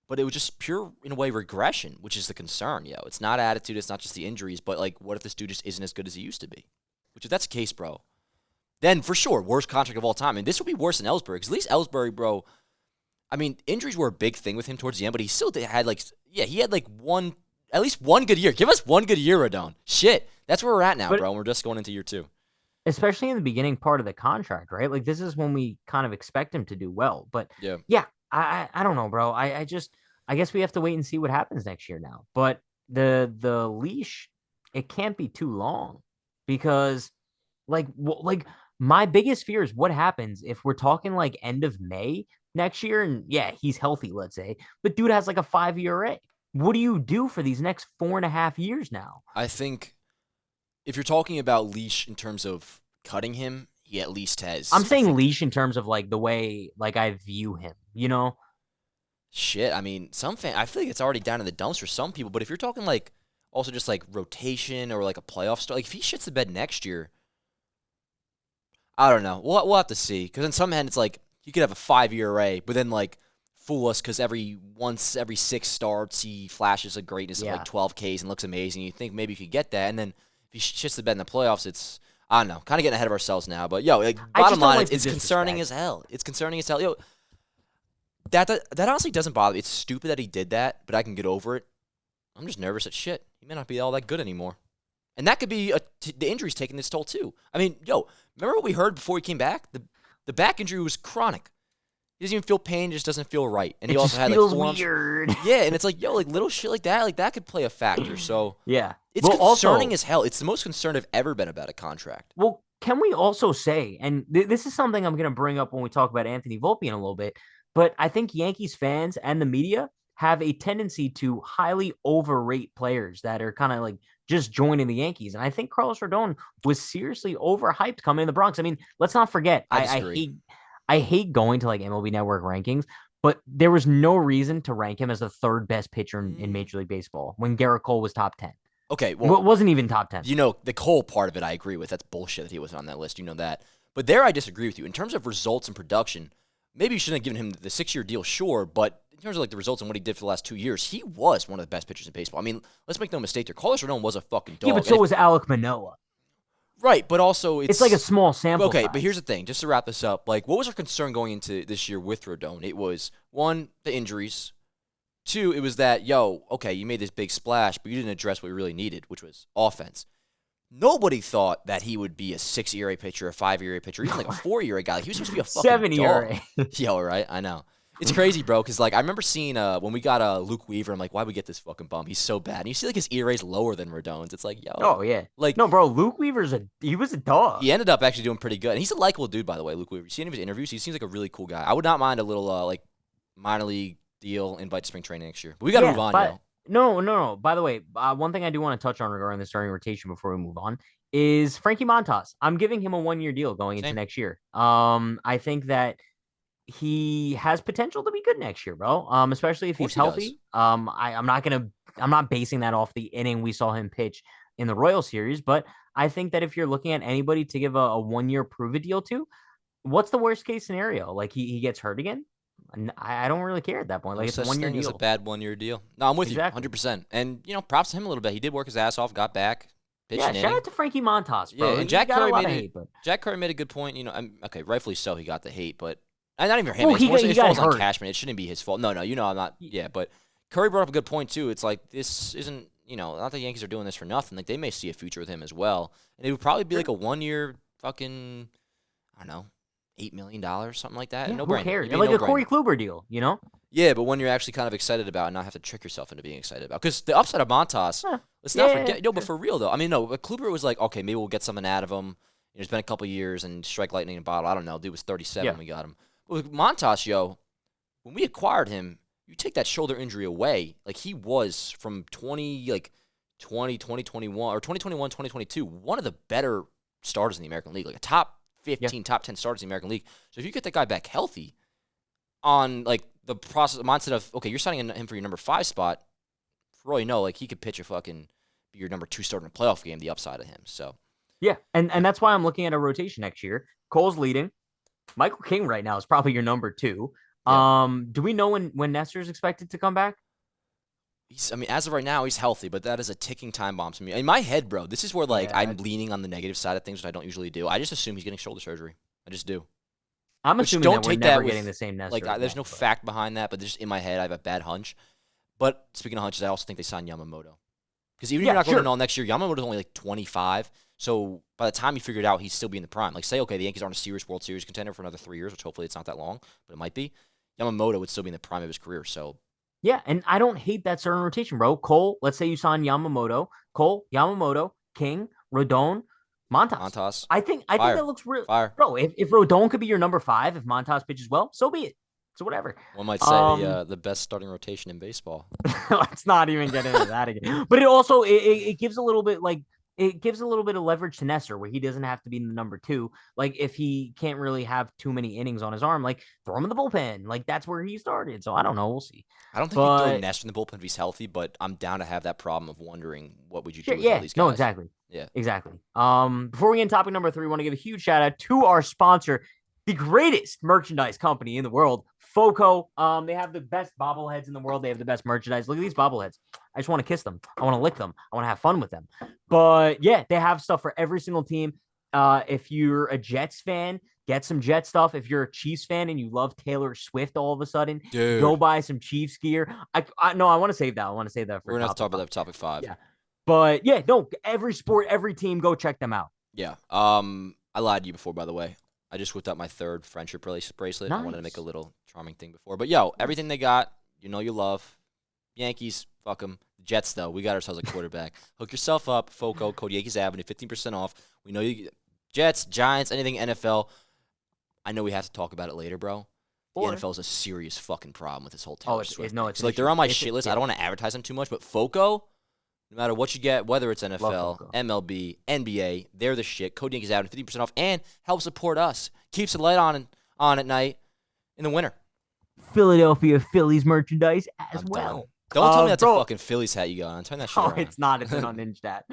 But it was just pure, in a way, regression, which is the concern, yo. It's not attitude, it's not just the injuries, but, like, what if this dude just isn't as good as he used to be? Which, if that's the case, bro, then, for sure, worst contract of all time. And this would be worse than Ellsbury, because at least Ellsbury, bro, I mean, injuries were a big thing with him towards the end, but he still had, like, he had, like, at least one good year. Give us one good year, Rodon. Shit. That's where we're at now, bro, and we're just going into year 2. Especially in the beginning part of the contract, right? Like, this is when we kind of expect him to do well. But yeah, I don't know, bro. I guess we have to wait and see what happens next year now. But the leash, it can't be too long because like my biggest fear is what happens if we're talking like end of May next year and yeah, he's healthy, let's say, but dude has like a 5 ERA. What do you do for these next 4.5 years now? I think if you're talking about leash in terms of cutting him, he at least has. I'm saying leash in terms of like the way like I view him, you know? Shit, I mean, I feel like it's already down in the dumps for some people, but if you're talking like also just like rotation or like a playoff start, like if he shits the bed next year, I don't know. We'll have to see because in some end it's like he could have a 5 ERA, but then like fool us because every 6 starts, he flashes a greatness of like 12 Ks and looks amazing. You think maybe you could get that, and then if he shits the bed in the playoffs, it's I don't know, kind of getting ahead of ourselves now. But yo, like, bottom line, it's concerning as hell. It's concerning as hell. Yo, that honestly doesn't bother me. It's stupid that he did that, but I can get over it. I'm just nervous that shit. He may not be all that good anymore. And that could be the injury's taking this toll too. I mean, yo, remember what we heard before he came back? The back injury was chronic. He doesn't even feel pain, it just doesn't feel right. And he also had like forearms. Weird. Yeah, and it's like, yo, like little shit like that could play a factor. So yeah. It's concerning as hell. It's the most concerned I've ever been about a contract. Well, can we also say, and this is something I'm going to bring up when we talk about Anthony Volpe in a little bit, but I think Yankees fans and the media have a tendency to highly overrate players that are kind of like just joining the Yankees. And I think Carlos Rodon was seriously overhyped coming in the Bronx. I mean, let's not forget, I hate going to like MLB Network rankings, but there was no reason to rank him as the 3rd best pitcher in Major League Baseball when Garrett Cole was top 10. Okay, well, it wasn't even top 10. You know, the Cole part of it I agree with. That's bullshit that he wasn't on that list. You know that. But there I disagree with you. In terms of results and production, maybe you shouldn't have given him the 6-year deal, sure, but in terms of like the results and what he did for the last 2 years, he was one of the best pitchers in baseball. I mean, let's make no mistake there. Carlos Rodon was a fucking dog. Yeah, but so was Alek Manoah. Right, but also it's like a small sample. Okay, size. But here's the thing. Just to wrap this up, like, what was our concern going into this year with Rodon? It was, 1, the injuries. 2, it was that, yo, okay, you made this big splash, but you didn't address what we really needed, which was offense. Nobody thought that he would be a 6 ERA pitcher, a 5 ERA pitcher, even like a 4 ERA guy. Like, he was supposed to be a fucking 7 ERA. Yo, right? I know. It's crazy, bro, because like I remember seeing when we got Luke Weaver, I'm like, why'd we get this fucking bum? He's so bad. And you see like his ERA's lower than Rodon's. It's like, yo. Oh, yeah. Like, no, bro, Luke Weaver's he was a dog. He ended up actually doing pretty good. And he's a likable dude, by the way, Luke Weaver. You see any of his interviews? He seems like a really cool guy. I would not mind a little like minor league deal, invite to spring training next year. But we got to move on, yo. No. By the way, one thing I do want to touch on regarding the starting rotation before we move on is Frankie Montas. I'm giving him a 1-year deal going into next year. I think that he has potential to be good next year, bro. Especially if he's healthy. I'm not basing that off the inning we saw him pitch in the Royal Series, but I think that if you're looking at anybody to give a 1-year prove it deal to, what's the worst case scenario? Like he gets hurt again? I don't really care at that point. Like it's a 1-year deal. It's a bad 1-year deal. No, I'm with you 100%. And you know, props to him a little bit. He did work his ass off, got back. Yeah, shout out to Frankie Montas, bro. Yeah, and Jack Curry made a good point. You know, okay, rightfully so. He got the hate, but not even him. It falls on Cashman. It shouldn't be his fault. No, you know I'm not. Yeah, but Curry brought up a good point too. It's like this isn't. You know, not the Yankees are doing this for nothing. Like they may see a future with him as well, and it would probably be like a 1-year fucking, I don't know, $8 million, something like that. Yeah, no who cares? Like a Corey Kluber deal, you know? Yeah, but one you're actually kind of excited about and not have to trick yourself into being excited about. Because the upside of Montas, let's not forget. But for real, though. I mean, no, Kluber was like, okay, maybe we'll get something out of him. You know, it's been a couple years and strike lightning in a bottle. I don't know. Dude was 37 when we got him. But with Montas, yo, when we acquired him, you take that shoulder injury away. Like, he was from 2021, 2022, one of the better starters in the American League. Like, a top 15, top 10 starters in the American League. So if you get that guy back healthy on, like, the process mindset of, okay, you're signing him for your number 5 spot, for all you know, like, he could pitch a fucking be your number 2 starter in a playoff game, the upside of him. So yeah, and that's why I'm looking at a rotation next year. Cole's leading. Michael King right now is probably your number 2. Yeah. Do we know when Nestor's expected to come back? As of right now, he's healthy, but that is a ticking time bomb to me. In my head, bro, this is where, like, I'm leaning on the negative side of things, which I don't usually do. I just assume he's getting shoulder surgery. I just do. I'm assuming that we're never getting the same Nestor. Like, there's no fact behind that, but just in my head, I have a bad hunch. But speaking of hunches, I also think they signed Yamamoto. Because even if you're not going to know next year, Yamamoto's only like 25. So by the time you figure it out, he's still be in the prime. Like, say, okay, the Yankees aren't a serious World Series contender for another 3 years, which hopefully it's not that long, but it might be. Yamamoto would still be in the prime of his career. So yeah, and I don't hate that starting rotation, bro. Cole, let's say you sign Yamamoto. Cole, Yamamoto, King, Rodon, Montas. I think that looks real. Bro, if Rodon could be your number 5, if Montas pitches well, so be it. So whatever. One might say the best starting rotation in baseball. Let's not even get into that again. But it also it gives a little bit of leverage to Nestor where he doesn't have to be in the number 2. Like if he can't really have too many innings on his arm, like throw him in the bullpen. Like that's where he started. So I don't know. We'll see. I don't think you throw Nestor in the bullpen if he's healthy, but I'm down to have that problem of wondering what would you do with all these guys. No, exactly. Yeah. Exactly. Before we get into topic number 3, we want to give a huge shout out to our sponsor, the greatest merchandise company in the world, FOCO, they have the best bobbleheads in the world. They have the best merchandise. Look at these bobbleheads. I just want to kiss them. I want to lick them. I want to have fun with them. But yeah, they have stuff for every single team. If you're a Jets fan, get some Jet stuff. If you're a Chiefs fan and you love Taylor Swift all of a sudden, go buy some Chiefs gear. I want to save that. I want to save that for we're going to have to talk about that topic 5. Yeah. But yeah, no, every sport, every team, go check them out. Yeah. I lied to you before, by the way. I just whipped out my 3rd friendship bracelet. Nice. I wanted to make a little charming thing before. But, yo, everything they got, you love. Yankees, fuck them. Jets, though, we got ourselves a quarterback. Hook yourself up, FOCO, code Yankees Avenue, 15% off. We know you Jets, Giants, anything NFL. I know we have to talk about it later, bro. The NFL is a serious fucking problem with this whole Taylor Swift thing. So, they're on my shit list. I don't want to advertise them too much, but FOCO, no matter what you get, whether it's NFL, MLB, NBA, they're the shit. Code Yankees Avenue, 50% off, and help support us. Keeps the light on at night in the winter. Philadelphia Phillies merchandise as well. Don't tell me that's a fucking Phillies hat you got on. Turn that shit around. It's not. It's an unhinged hat.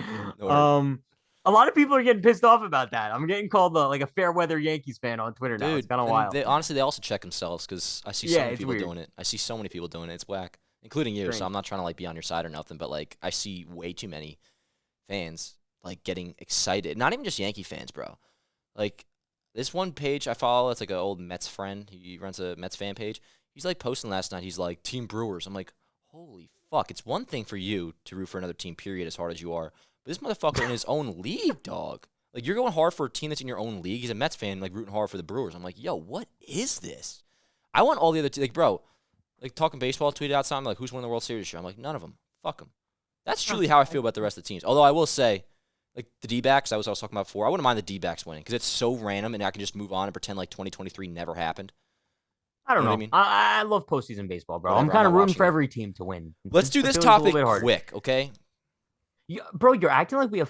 A lot of people are getting pissed off about that. I'm getting called like a fair weather Yankees fan on Twitter now. It's kind of wild. Honestly, they also check themselves because I see so many people doing it. I see so many people doing it. It's whack, including you. So I'm not trying to be on your side or nothing, but I see way too many fans getting excited. Not even just Yankee fans, bro. This one page I follow, it's an old Mets friend. He runs a Mets fan page. He's posting last night. He's like, Team Brewers. I'm like, holy fuck. It's one thing for you to root for another team, period, as hard as you are. But this motherfucker in his own league, dog. You're going hard for a team that's in your own league. He's a Mets fan, rooting hard for the Brewers. I'm like, yo, what is this? I want all the other teams. Bro, talking baseball, tweeted out something who's winning the World Series this year? I'm like, none of them. Fuck them. That's truly how I feel about the rest of the teams. Although I will say, the D-backs, I was talking about before, I wouldn't mind the D-backs winning because it's so random and I can just move on and pretend 2023 never happened. I don't know. What I mean? I love postseason baseball, bro. I'm kind of rooting for every team to win. Let's do this topic quick, okay? Bro, you're acting like we have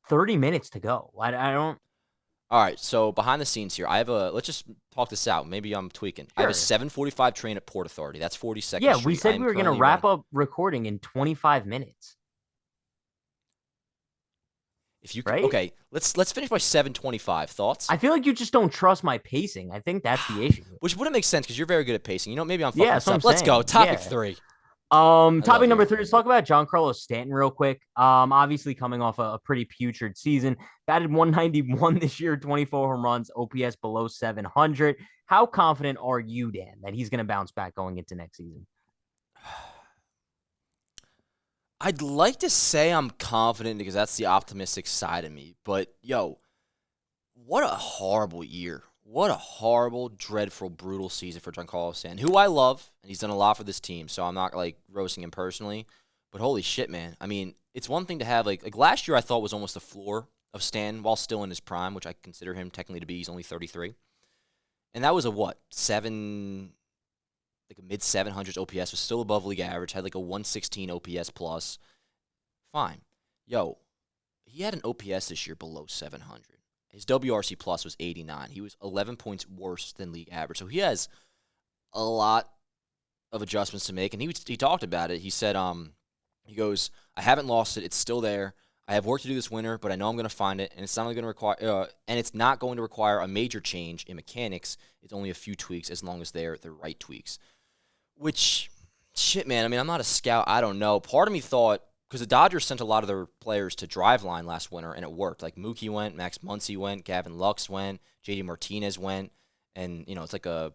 30 minutes to go. I don't. All right, so behind the scenes here, let's just talk this out. Maybe I'm tweaking. Sure. I have a 7:45 train at Port Authority. That's 42nd Yeah, Street. We said we were going to wrap up recording in 25 minutes. If you right? Okay, let's finish by 7:25. Thoughts? I feel like you just don't trust my pacing. I think that's the issue. Which wouldn't make sense because you're very good at pacing. Maybe I'm fucking this up. Let's go. Topic 3. Topic number 3. Let's talk about Giancarlo Stanton real quick. Obviously coming off a pretty putrid season. Batted 191 this year, 24 home runs, OPS below 700. How confident are you, Dan, that he's going to bounce back going into next season? I'd like to say I'm confident because that's the optimistic side of me. But, yo, what a horrible year. What a horrible, dreadful, brutal season for Giancarlo Stanton, who I love, and he's done a lot for this team, so I'm not, roasting him personally. But holy shit, man. I mean, it's one thing to have, last year I thought was almost the floor of Stanton while still in his prime, which I consider him technically to be. He's only 33. And that was a mid-700s OPS, was still above league average, had a 116 OPS plus. Fine. Yo, he had an OPS this year below 700. His WRC plus was 89. He was 11 points worse than league average. So he has a lot of adjustments to make, and he talked about it. He said, he goes, I haven't lost it. It's still there. I have work to do this winter, but I know I'm going to find it, and it's not going to require, a major change in mechanics. It's only a few tweaks, as long as they're the right tweaks. Which, shit, man. I mean, I'm not a scout. I don't know. Part of me thought, because the Dodgers sent a lot of their players to Driveline last winter, and it worked. Mookie went, Max Muncy went, Gavin Lux went, J.D. Martinez went, and, it's I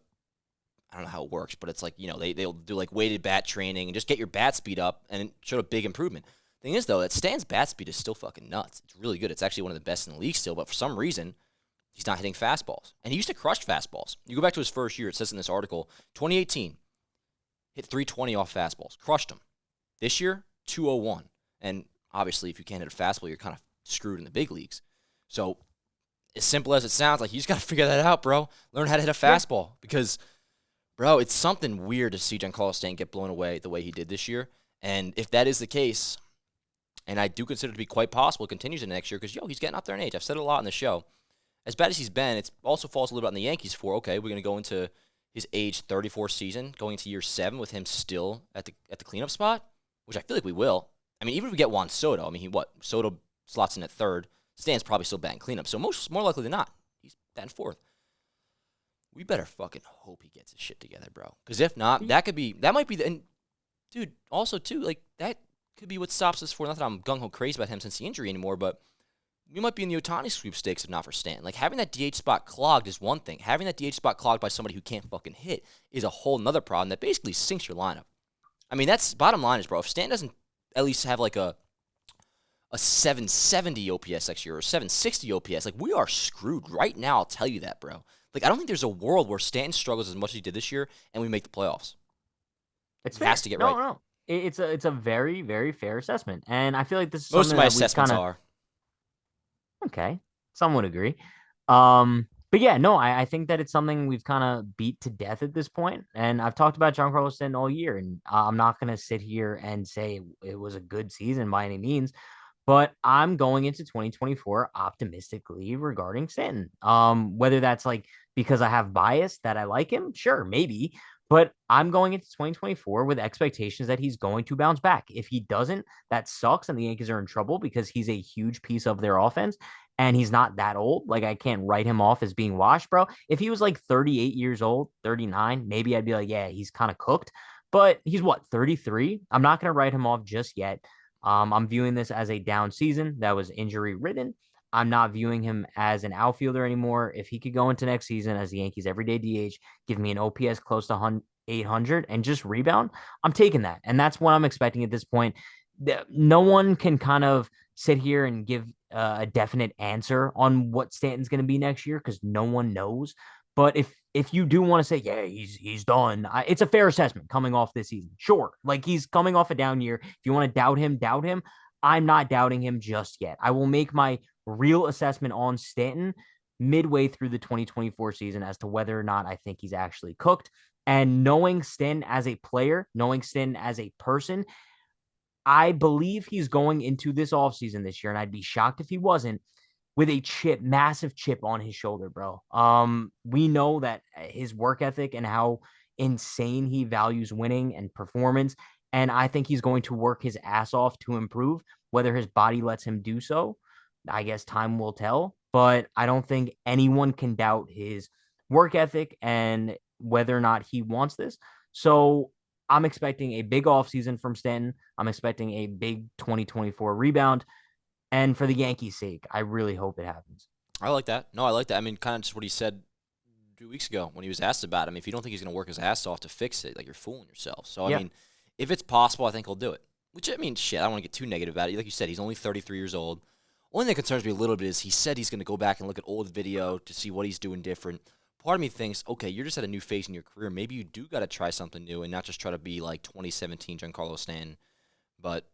don't know how it works, but it's they'll do weighted bat training and just get your bat speed up, and it showed a big improvement. Thing is, though, that Stan's bat speed is still fucking nuts. It's really good. It's actually one of the best in the league still, but for some reason, he's not hitting fastballs. And he used to crush fastballs. You go back to his first year, it says in this article, 2018, hit 320 off fastballs, crushed them. This year, 201. And obviously, if you can't hit a fastball, you're kind of screwed in the big leagues. So, as simple as it sounds, you just got to figure that out, bro. Learn how to hit a fastball. Because, bro, it's something weird to see Giancarlo Stanton get blown away the way he did this year. And if that is the case, and I do consider it to be quite possible, it continues into next year, because, he's getting up there in age. I've said it a lot in the show. As bad as he's been, it also falls a little bit on the Yankees for, okay, we're going to go into his age 34 season, going into year 7 with him still at the cleanup spot, which I feel like we will. I mean, even if we get Juan Soto, Soto slots in at third, Stan's probably still batting cleanup. So more likely than not, he's batting fourth. We better fucking hope he gets his shit together, bro. Because if not, that might be the, and dude, also too, like that could be what stops us for. Not that I'm gung ho crazy about him since the injury anymore, but we might be in the Ohtani sweepstakes if not for Stanton. Like having that DH spot clogged is one thing. Having that DH spot clogged by somebody who can't fucking hit is a whole nother problem that basically sinks your lineup. I mean, that's bottom line is, bro. If Stanton doesn't at least have like a 770 OPS next year or 760 OPS, like we are screwed right now. I'll tell you that, bro. Like I don't think there's a world where Stanton struggles as much as he did this year and we make the playoffs. It's He fair. has to get No, right. no. It's a very, very fair assessment. And I feel like this is Most of something my that we've assessments kind of are. okay. Some would agree. But yeah, no, I think that it's something we've kind of beat to death at this point. And I've talked about Giancarlo Stanton all year, and I'm not gonna sit here and say it was a good season by any means. But I'm going into 2024 optimistically regarding Stanton. Whether that's like because I have bias that I like him, sure, maybe. But I'm going into 2024 with expectations that he's going to bounce back. If he doesn't, that sucks, and the Yankees are in trouble because he's a huge piece of their offense. And he's not that old. Like, I can't write him off as being washed, bro. If he was like 38 years old, 39, maybe I'd be like, yeah, he's kind of cooked. But he's what, 33? I'm not going to write him off just yet. I'm viewing this as a down season that was injury ridden. I'm not viewing him as an outfielder anymore. If he could go into next season as the Yankees everyday DH, give me an OPS close to 800 and just rebound, I'm taking that. And that's what I'm expecting at this point. No one can kind of sit here and give a definite answer on what Stanton's going to be next year because no one knows. But if you do want to say, yeah, he's done, it's a fair assessment coming off this season. Sure, like he's coming off a down year. If you want to doubt him, doubt him. I'm not doubting him just yet. I will make my real assessment on Stanton midway through the 2024 season as to whether or not I think he's actually cooked. And knowing Stanton as a player, knowing Stanton as a person, I believe he's going into this offseason this year, and I'd be shocked if he wasn't, with a chip, massive chip on his shoulder, bro. We know that his work ethic and how insane he values winning and performance. And I think he's going to work his ass off to improve. Whether his body lets him do so, I guess time will tell. But I don't think anyone can doubt his work ethic and whether or not he wants this. So I'm expecting a big offseason from Stanton. I'm expecting a big 2024 rebound. And for the Yankees' sake, I really hope it happens. I like that. No, I like that. I mean, kind of just what he said 2 weeks ago when he was asked about him. If you don't think he's going to work his ass off to fix it, like you're fooling yourself. So, I mean, if it's possible, I think he'll do it. Which, I mean, shit, I don't want to get too negative about it. Like you said, he's only 33 years old. Only thing that concerns me a little bit is he said he's going to go back and look at old video to see what he's doing different. Part of me thinks, okay, you're just at a new phase in your career. Maybe you do got to try something new and not just try to be like 2017 Giancarlo Stanton. But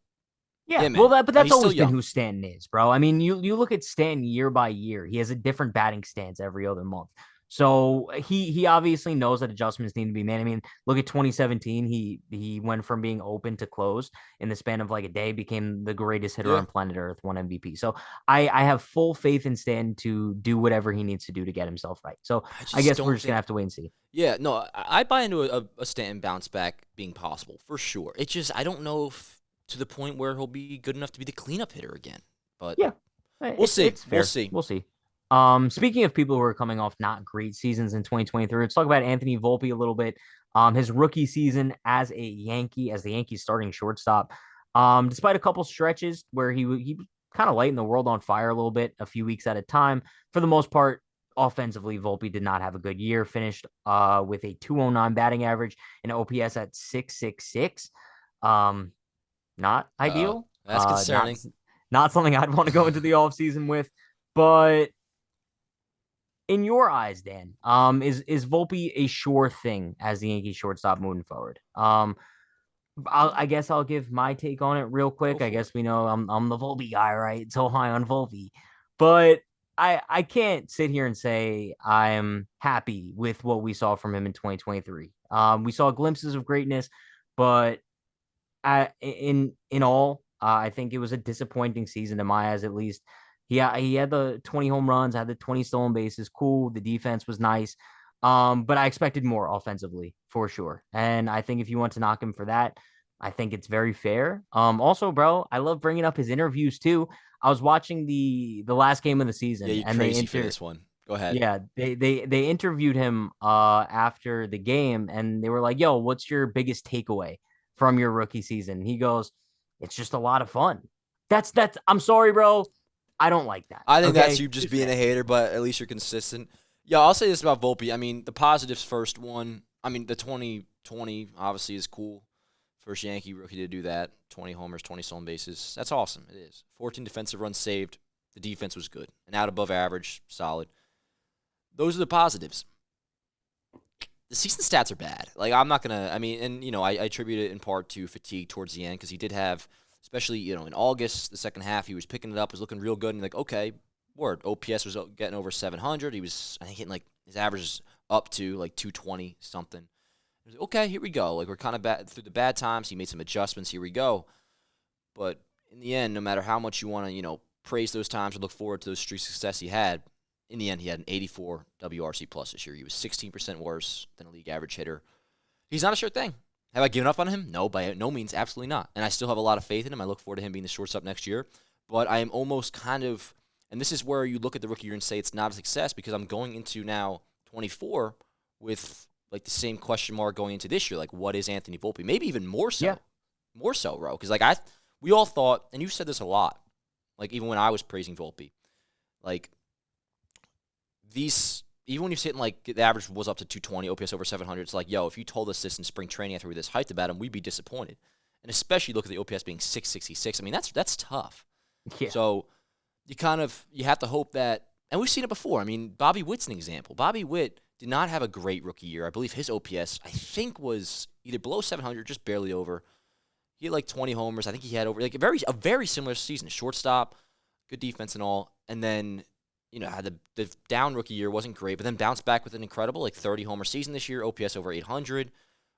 yeah, man. But that's He's always still been young. who Stanton is, bro. I mean, you look at Stanton year by year. He has a different batting stance every other month. So he obviously knows that adjustments need to be made. I mean, look at 2017. He went from being open to closed in the span of like a day, became the greatest hitter Yeah. on planet Earth, won MVP. So I have full faith in Stanton to do whatever he needs to do to get himself right. So I guess we're just gonna have to wait and see. Yeah, no, I buy into a Stanton bounce back being possible for sure. It's just I don't know if to the point where he'll be good enough to be the cleanup hitter again. But Yeah, we'll see. It's fair. We'll see. We'll see. Speaking of people who are coming off not great seasons in 2023, let's talk about Anthony Volpe a little bit. His rookie season as a Yankee, as the Yankees starting shortstop. Despite a couple stretches where he kind of lighting the world on fire a little bit, a few weeks at a time. For the most part, offensively, Volpe did not have a good year. Finished with a 209 batting average and OPS at 666. Not ideal. That's concerning. Not something I'd want to go into the offseason with. But in your eyes, Dan, is Volpe a sure thing as the Yankees shortstop moving forward? I guess I'll give my take on it real quick. I guess we know I'm the Volpe guy, right? So high on Volpe, but I can't sit here and say I'm happy with what we saw from him in 2023. We saw glimpses of greatness, but in all, I think it was a disappointing season to my eyes, at least. He had the 20 home runs, had the 20 stolen bases. Cool. The defense was nice. But I expected more offensively for sure. And I think if you want to knock him for that, I think it's very fair. Also, bro, I love bringing up his interviews too. I was watching the last game of the season, Yeah, you're and crazy for this one. Go ahead. Yeah, they interviewed him after the game, and they were like, "Yo, what's your biggest takeaway from your rookie season?" He goes, "It's just a lot of fun." That's I'm sorry, bro. I don't like that. I think that's Okay? you just Just being a saying. hater, but at least you're consistent. Yeah, I'll say this about Volpe. I mean, the positives first one. I mean, the 2020 obviously is cool. First Yankee rookie to do that. 20 homers, 20 stolen bases. That's awesome. It is. 14 defensive runs saved. The defense was good. An out above average, solid. Those are the positives. The season stats are bad. Like, I'm not going to, I mean, and, I attribute it in part to fatigue towards the end because he did have, especially, in August, the second half, he was picking it up, was looking real good. And, like, okay, word. OPS was getting over 700. He was, I think, hitting, like, his average is up to, like, 220 something. Like, okay, here we go. Like, we're kind of bad through the bad times. He made some adjustments. Here we go. But in the end, no matter how much you want to, praise those times or look forward to those streaks of success he had, in the end, he had an 84 WRC plus this year. He was 16% worse than a league average hitter. He's not a sure thing. Have I given up on him? No, by no means, absolutely not. And I still have a lot of faith in him. I look forward to him being the shortstop next year. But I am almost kind of, and this is where you look at the rookie year and say it's not a success because I'm going into now 24 with like the same question mark going into this year. Like, what is Anthony Volpe? Maybe even more so. Yeah, More so, Ro. Because we all thought, and you said this a lot, like even when I was praising Volpe, like even when you're sitting like the average was up to 220, OPS over 700, it's like, yo, if you told us this in spring training after we were this hyped about him, we'd be disappointed. And especially look at the OPS being 666. I mean, that's tough. yeah. So you have to hope that, and we've seen it before. I mean, Bobby Witt's an example. Bobby Witt did not have a great rookie year. I believe his OPS, I think, was either below 700, just barely over. He had like 20 homers. I think he had over like a very similar season. Shortstop, good defense and all. And then, had the down rookie year wasn't great, but then bounced back with an incredible like 30 homer season this year. OPS over 800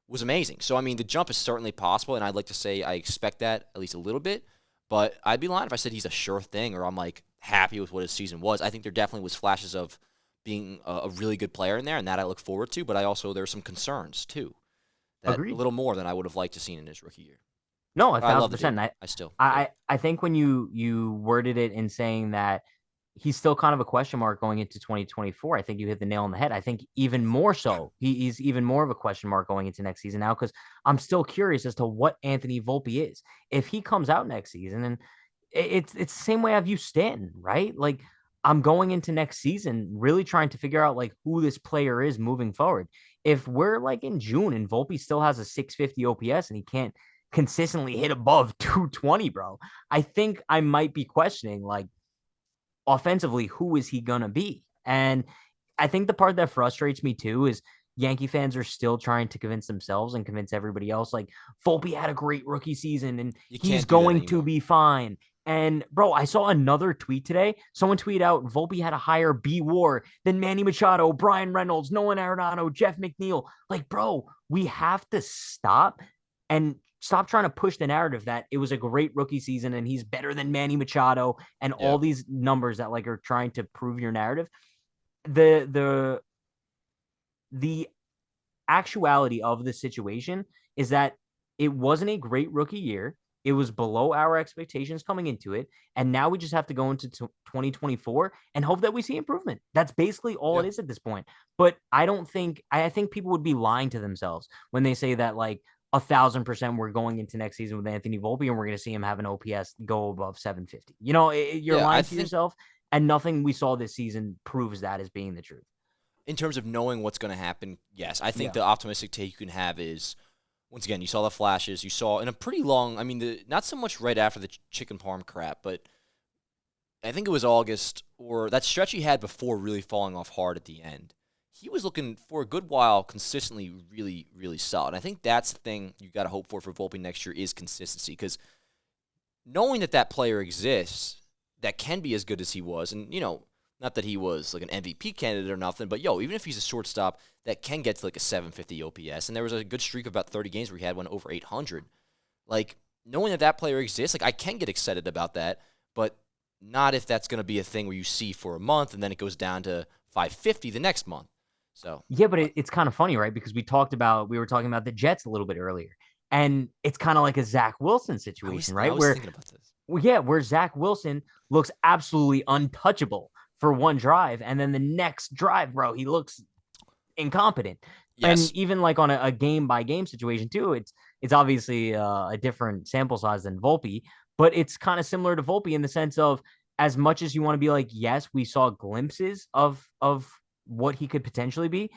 was amazing. So I mean, the jump is certainly possible, and I'd like to say I expect that at least a little bit. But I'd be lying if I said he's a sure thing or I'm like happy with what his season was. I think there definitely was flashes of being a really good player in there, and that I look forward to. But there's some concerns too, that a Agreed. little more than I would have liked to seen in his rookie year. No, a But I thousand love the dude. percent. I still. I think when you worded it in saying that he's still kind of a question mark going into 2024, I think you hit the nail on the head. I think even more so, he's even more of a question mark going into next season now because I'm still curious as to what Anthony Volpe is. If he comes out next season, and it's the same way I've used Stanton, right? Like I'm going into next season really trying to figure out like who this player is moving forward. If we're like in June and Volpe still has a 650 OPS and he can't consistently hit above 220, bro, I think I might be questioning like offensively, who is he going to be? And I think the part that frustrates me too is Yankee fans are still trying to convince themselves and convince everybody else like Volpe had a great rookie season and You he's can't do that going to anymore. be fine. And bro, I saw another tweet today. Someone tweeted out Volpe had a higher B WAR than Manny Machado, Brian Reynolds, Nolan Arenado, Jeff McNeil. Like, bro, we have to stop and stop trying to push the narrative that it was a great rookie season and he's better than Manny Machado and all Yep. these numbers that like are trying to prove your narrative. The the actuality of the situation is that it wasn't a great rookie year. It was below our expectations coming into it. And now we just have to go into 2024 and hope that we see improvement. That's basically all Yeah. it is at this point. But I think people would be lying to themselves when they say that like 1,000% we're going into next season with Anthony Volpe and we're going to see him have an OPS go above 750. You're Yeah, I lying to think yourself. And nothing we saw this season proves that as being the truth. in terms of knowing what's going to happen, yes. I think Yeah. the optimistic take you can have is, once again, you saw the flashes. You saw in a pretty long, I mean, not so much right after the chicken parm crap, but I think it was August or that stretch he had before really falling off hard at the end. He was looking for a good while consistently really, really solid. I think that's the thing you got to hope for Volpe next year is consistency because knowing that player exists that can be as good as he was, and, not that he was like an MVP candidate or nothing, but even if he's a shortstop that can get to like a 750 OPS, and there was a good streak of about 30 games where he had one over 800, like knowing that player exists, like I can get excited about that, but not if that's going to be a thing where you see for a month and then it goes down to 550 the next month. So, Yeah, but but it's kind of funny, right? Because we were talking about the Jets a little bit earlier, and it's kind of like a Zach Wilson situation, I right? was thinking about this. Where Zach Wilson looks absolutely untouchable for one drive, and then the next drive, bro, he looks incompetent. And Yes. even like on a game by game situation too, it's obviously a different sample size than Volpe, but it's kind of similar to Volpe in the sense of as much as you want to be like, yes, we saw glimpses of what he could potentially be,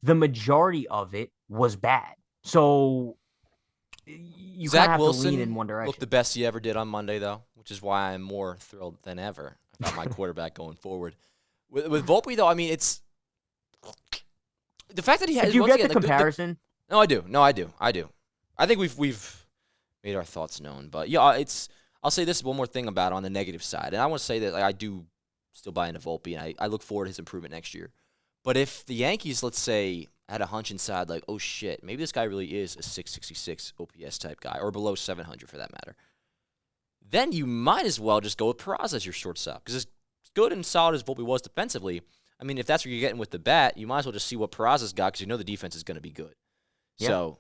the majority of it was bad. So you kind of Zach have to lean Wilson in one looked direction. the best he ever did on Monday, though, which is why I'm more thrilled than ever about my quarterback going forward. With Volpe, though, I mean, it's the fact that he has. Did you Once get again, the like comparison? no, I do. No, I do. I do. I think we've made our thoughts known, but yeah, it's. I'll say this one more thing about it on the negative side, and I want to say that like, I do still buy into Volpe, and I look forward to his improvement next year. But if the Yankees, let's say, had a hunch inside, like, oh shit, maybe this guy really is a 666 OPS type guy, or below 700 for that matter, then you might as well just go with Peraza as your shortstop. Because as good and solid as Volpe was defensively, I mean, if that's what you're getting with the bat, you might as well just see what Peraza's got because you know the defense is going to be good. Yeah. So,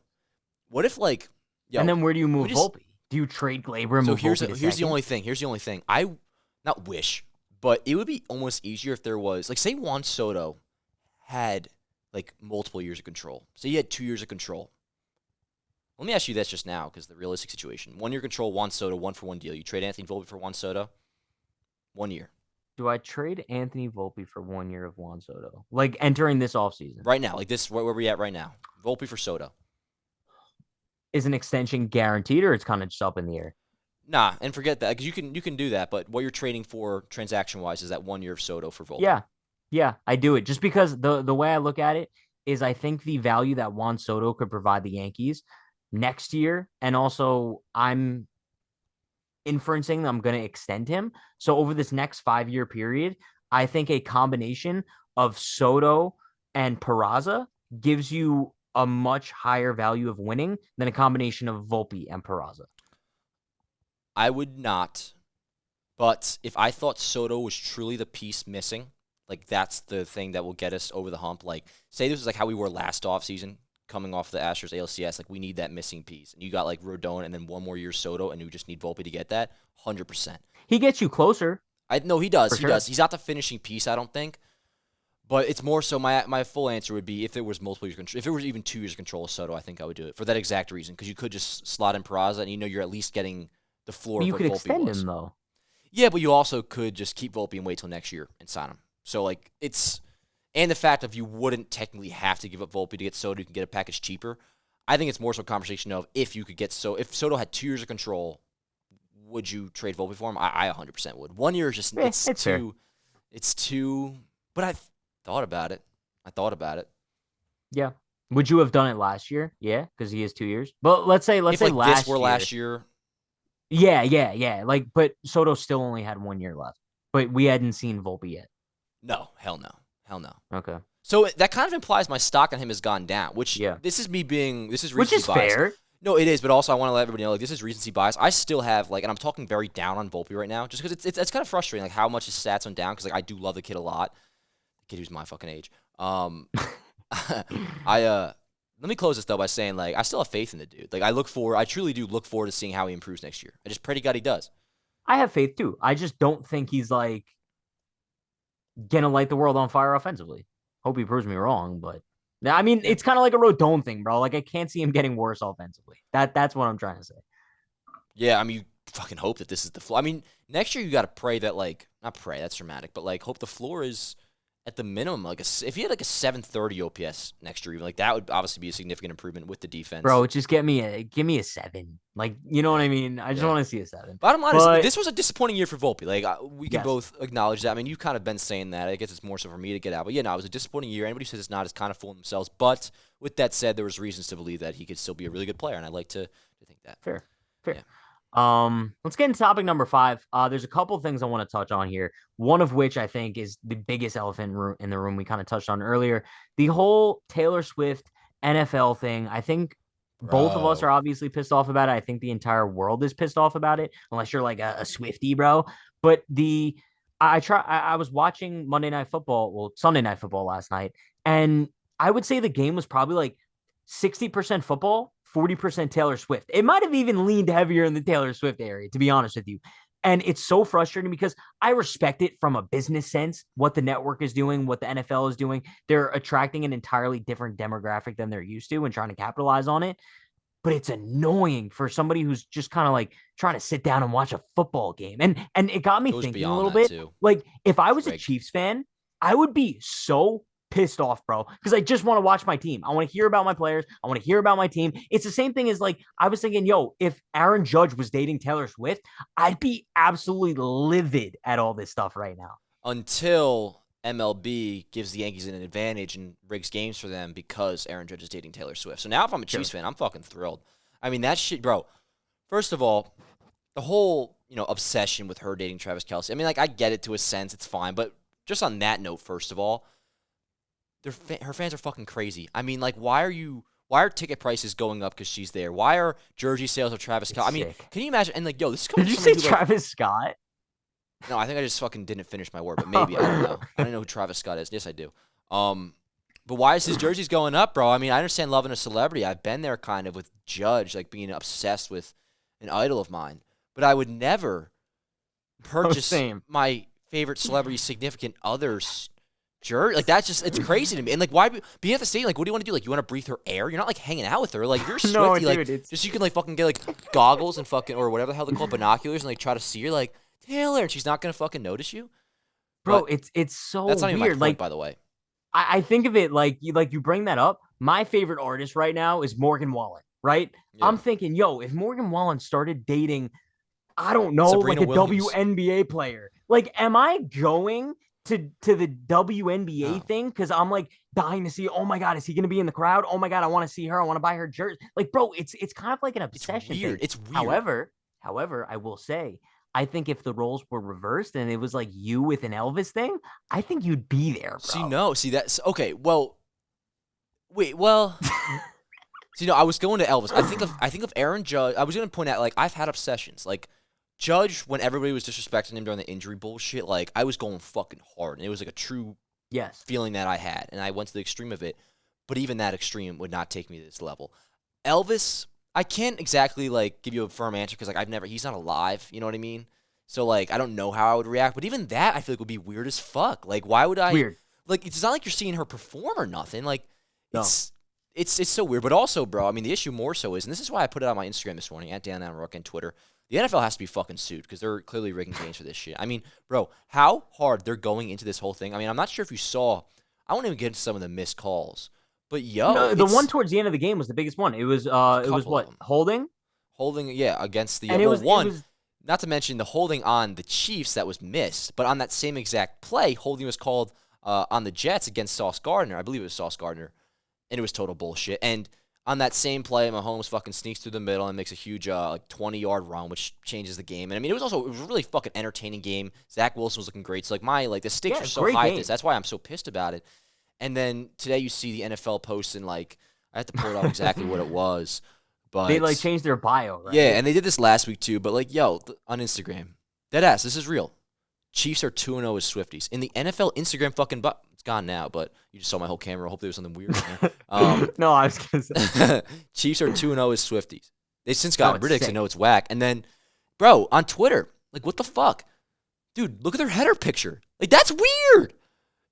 what if, like, And then where do you move just, Volpe? Do you trade Glaber and so move here's Volpe to here's the second? only thing. Here's the only thing. I not wish, but it would be almost easier if there was, like, say Juan Soto had, like, multiple years of control. Say he had 2 years of control. Let me ask you this just now, because the realistic situation. 1 year control, Juan Soto, 1-for-1 deal. You trade Anthony Volpe for Juan Soto? 1 year. Do I trade Anthony Volpe for 1 year of Juan Soto? Like entering this offseason? Right now, like this, where we at right now? Volpe for Soto. Is an extension guaranteed or it's kind of just up in the air? Nah, and forget that, because you can do that, but what you're trading for transaction-wise is that 1 year of Soto for Volpe. Yeah, I do it. Just because the way I look at it is I think the value that Juan Soto could provide the Yankees next year, and also I'm inferencing that I'm going to extend him. So over this next 5-year period, I think a combination of Soto and Peraza gives you a much higher value of winning than a combination of Volpe and Peraza. I would not, but if I thought Soto was truly the piece missing, like that's the thing that will get us over the hump. Like, say this was like how we were last offseason, coming off the Astros ALCS, like we need that missing piece. And you got like Rodon and then 1 more year Soto, and you just need Volpe to get that, 100%. He gets you closer. No, he does. He sure. does. He's not the finishing piece, I don't think. But it's more so my full answer would be if it was multiple years control, if it was even 2 years control of Soto, I think I would do it for that exact reason, because you could just slot in Peraza and you know you're at least getting the floor. You of what could Volpe extend was. him though. Yeah, but you also could just keep Volpe and wait till next year and sign him. So like and the fact of you wouldn't technically have to give up Volpe to get Soto, you can get a package cheaper. I think it's more so a conversation of if you could get if Soto had 2 years of control, would you trade Volpe for him? I 100% would. 1 year is just it's too fair. It's too. But I thought about it. Yeah. Would you have done it last year? Yeah, because he has 2 years. But let's say if like last this were year. last year. Yeah. Like, but Soto still only had 1 year left. But we hadn't seen Volpe yet. No, hell no. Okay. So that kind of implies my stock on him has gone down, which this is recency which is bias. fair. No, it is, but also I want to let everybody know, like, this is recency bias. I still have, like, and I'm talking very down on Volpe right now, just because it's kind of frustrating, like, how much his stats went down, because, like, I do love the kid a lot. The kid who's my fucking age. Let me close this, though, by saying, like, I still have faith in the dude. Like, I truly do look forward to seeing how he improves next year. I just pray to God he does. I have faith, too. I just don't think he's, like, gonna light the world on fire offensively. Hope he proves me wrong, but I mean, it's kind of like a Rodon thing, bro. Like, I can't see him getting worse offensively. That's what I'm trying to say. Yeah, I mean, you fucking hope that this is the floor. I mean, next year you got to pray that, like, not pray, that's dramatic, but, like, hope the floor is at the minimum. Like, if you had, like, a 730 OPS next year, even, like, that would obviously be a significant improvement with the defense. Bro, just give me a 7. Like, you know what I mean? I just want to see a 7. Bottom line is, this was a disappointing year for Volpe. Like, we can both acknowledge that. I mean, you've kind of been saying that. I guess it's more so for me to get out. But, yeah, no, it was a disappointing year. Anybody who says it's not is kind of fooling themselves. But with that said, there was reasons to believe that he could still be a really good player, and I'd like to think that. Fair. Yeah. Let's get into topic number 5. There's a couple things I want to touch on here. One of which I think is the biggest elephant in the room we kind of touched on earlier. The whole Taylor Swift NFL thing. I think both of us are obviously pissed off about it. I think the entire world is pissed off about it, unless you're like a Swiftie, bro. But I was watching Sunday Night Football last night, and I would say the game was probably like 60% football, 40% Taylor Swift. It might have even leaned heavier in the Taylor Swift area, to be honest with you. And it's so frustrating because I respect it from a business sense, what the network is doing, what the NFL is doing. They're attracting an entirely different demographic than they're used to and trying to capitalize on it. But it's annoying for somebody who's just kind of like trying to sit down and watch a football game. And it got me Goes thinking a beyond little that, bit. too. Like, if I was a Rigged. Chiefs fan, I would be so pissed off, bro, because I just want to watch my team. I want to hear about my players. I want to hear about my team. It's the same thing as, like, I was thinking, yo, if Aaron Judge was dating Taylor Swift, I'd be absolutely livid at all this stuff right now. Until MLB gives the Yankees an advantage and rigs games for them because Aaron Judge is dating Taylor Swift. So now if I'm a Chiefs fan, I'm fucking thrilled. I mean, that shit, bro. First of all, the whole, obsession with her dating Travis Kelce. I mean, like, I get it to a sense. It's fine. But just on that note, first of all, her fans are fucking crazy. I mean, like, why are ticket prices going up because she's there? Why are jersey sales of Travis Kelce? I mean, can you imagine? And, like, yo, this is coming Did you from say somebody who, like, Travis Scott? no, I think I just fucking didn't finish my word, but maybe. I don't know. I don't know who Travis Scott is. Yes, I do. But why is his jerseys going up, bro? I mean, I understand loving a celebrity. I've been there kind of with Judge, like being obsessed with an idol of mine. But I would never purchase my favorite celebrity's significant other's jersey. Like, that's just, it's crazy to me. And, like, why being at the stadium, like, what do you want to do? Like, you want to breathe her air? You're not, like, hanging out with her. Like, if you're Swiftie, No, like, dude, just so you can, like, fucking get, like, goggles and fucking, or whatever the hell they call it, binoculars, and, like, try to see her, like, Taylor, and she's not going to fucking notice you? Bro, But it's so that's not weird. even my point, like, by the way. I think of it like you bring that up. My favorite artist right now is Morgan Wallen, right? Yeah. I'm thinking, yo, if Morgan Wallen started dating, I don't know, Sabrina like a Williams. WNBA player, like, am I going to the WNBA No. thing because I'm like dying to see, oh my God, is he going to be in the crowd? Oh my God, I want to see her. I want to buy her jersey. Like, bro, it's kind of like an obsession. It's weird. Thing. It's weird. However, I will say, I think if the roles were reversed and it was like you with an Elvis thing, I think you'd be there, bro. See, that's okay. Well, wait, well, I was going to Elvis. I think of Aaron Judge. I was going to point out, like, I've had obsessions. Like, Judge, when everybody was disrespecting him during the injury bullshit, like, I was going fucking hard. And it was like a true feeling that I had. And I went to the extreme of it. But even that extreme would not take me to this level. Elvis, I can't exactly, like, give you a firm answer because, like, he's not alive. You know what I mean? So, like, I don't know how I would react. But even that, I feel like, would be weird as fuck. Like, why would I? Weird. Like, it's not like you're seeing her perform or nothing. Like, No. It's so weird. But also, bro, I mean, the issue more so is, and this is why I put it on my Instagram this morning, at Dan Rourke and Twitter, the NFL has to be fucking sued because they're clearly rigging games for this shit. I mean, bro, how hard they're going into this whole thing. I mean, I'm not sure if you saw, I won't even get into some of the missed calls. But, yo. No, the one towards the end of the game was the biggest one. It was what? Holding? Holding, yeah, against the and not to mention the holding on the Chiefs that was missed, but on that same exact play, holding was called on the Jets against Sauce Gardner. I believe it was Sauce Gardner, and it was total bullshit. And on that same play, Mahomes fucking sneaks through the middle and makes a huge 20-yard run, which changes the game. And I mean, it was a really fucking entertaining game. Zach Wilson was looking great. So the stakes are so high at this. That's why I'm so pissed about it. And then today you see the NFL posting, like, I have to pull it up exactly what it was. But they, like, changed their bio, right? Yeah, and they did this last week too. But, like, yo, on Instagram, deadass, this is real. Chiefs are 2-0 as Swifties. In the NFL Instagram fucking it's gone now, but you just saw my whole camera. Hopefully there was something weird in there. No, I was going to say. Chiefs are 2-0 as Swifties. They've since gotten rid of it because I know it's whack. And then, bro, on Twitter, like, what the fuck? Dude, look at their header picture. Like, that's weird.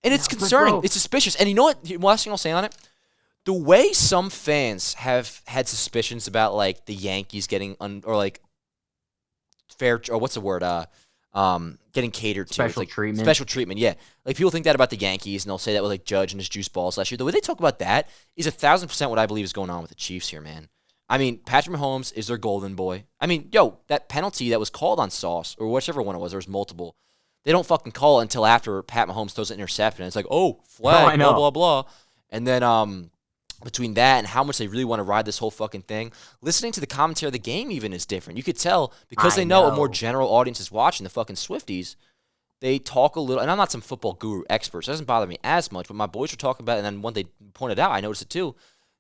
And it's concerning. It's suspicious. And you know what? Last thing I'll say on it? The way some fans have had suspicions about, like, the Yankees getting getting catered to. Special treatment. Special treatment, yeah. Like, people think that about the Yankees, and they'll say that with, like, Judge and his juice balls last year. The way they talk about that is 1,000% what I believe is going on with the Chiefs here, man. I mean, Patrick Mahomes is their golden boy. I mean, yo, that penalty that was called on Sauce, or whichever one it was, there was multiple. They don't fucking call it until after Pat Mahomes throws an interception. It's like, oh, flag, blah, blah, blah. And then between that and how much they really want to ride this whole fucking thing, listening to the commentary of the game even is different. You could tell because they know a more general audience is watching the fucking Swifties. They talk a little, and I'm not some football guru expert, so it doesn't bother me as much, but my boys were talking about it, and then when they pointed out, I noticed it too.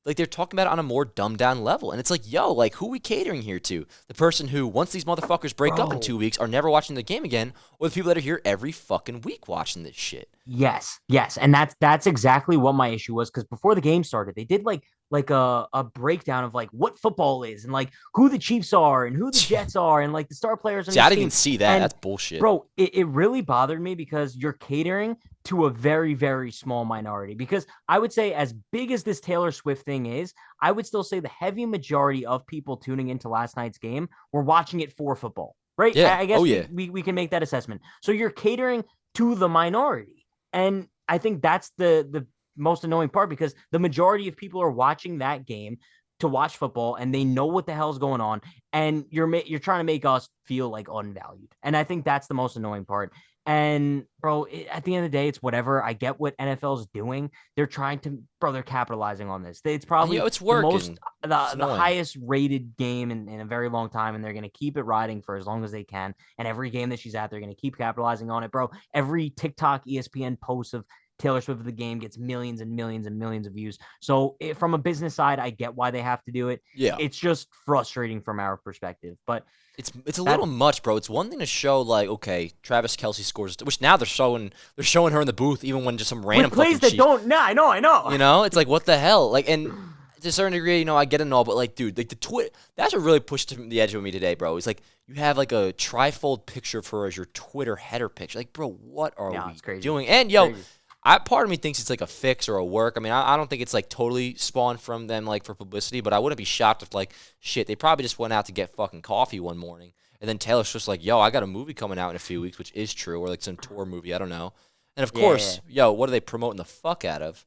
Like, they're talking about it on a more dumbed-down level. And it's like, yo, like, who are we catering here to? The person who, once these motherfuckers break up in 2 weeks, are never watching the game again, or the people that are here every fucking week watching this shit? Yes. And that's exactly what my issue was, because before the game started, they did, like, like a breakdown of like what football is and like who the Chiefs are and who the Jets are and like the star players on See, I each didn't team. even see that. And That's bullshit. bro, it really bothered me because you're catering to a very, very small minority. Because I would say, as big as this Taylor Swift thing is, I would still say the heavy majority of people tuning into last night's game were watching it for football, right? Yeah. I guess Oh, yeah. we can make that assessment. So you're catering to the minority. And I think that's the most annoying part, because the majority of people are watching that game to watch football and they know what the hell's going on, and you're trying to make us feel like unvalued. And I think that's the most annoying part. And bro, at the end of the day, it's whatever. I get what NFL's doing. They're trying to, bro, they're capitalizing on this. It's And, probably it's the working. It's the annoying. highest rated game in a very long time, and they're going to keep it riding for as long as they can. And every game that she's at, they're going to keep capitalizing on it, bro. Every TikTok, ESPN post of Taylor Swift of the game gets millions and millions and millions of views. So from a business side, I get why they have to do it. Yeah. It's just frustrating from our perspective. But It's a little much, bro. It's one thing to show like, okay, Travis Kelce scores, which now they're showing her in the booth even when just some random plays fucking that don't. Nah, I know. You know, it's like, what the hell? Like, and to a certain degree, I get it and all, but like, dude, like the Twitter, that's what really pushed the edge with me today, bro. It's like you have like a trifold picture of her as your Twitter header picture. Like, bro, what are we doing? And crazy. part of me thinks it's like a fix or a work. I mean, I don't think it's like totally spawned from them like for publicity, but I wouldn't be shocked if like shit, they probably just went out to get fucking coffee one morning. And then Taylor's just like, yo, I got a movie coming out in a few weeks, which is true, or like some tour movie, I don't know. And of course, yo, what are they promoting the fuck out of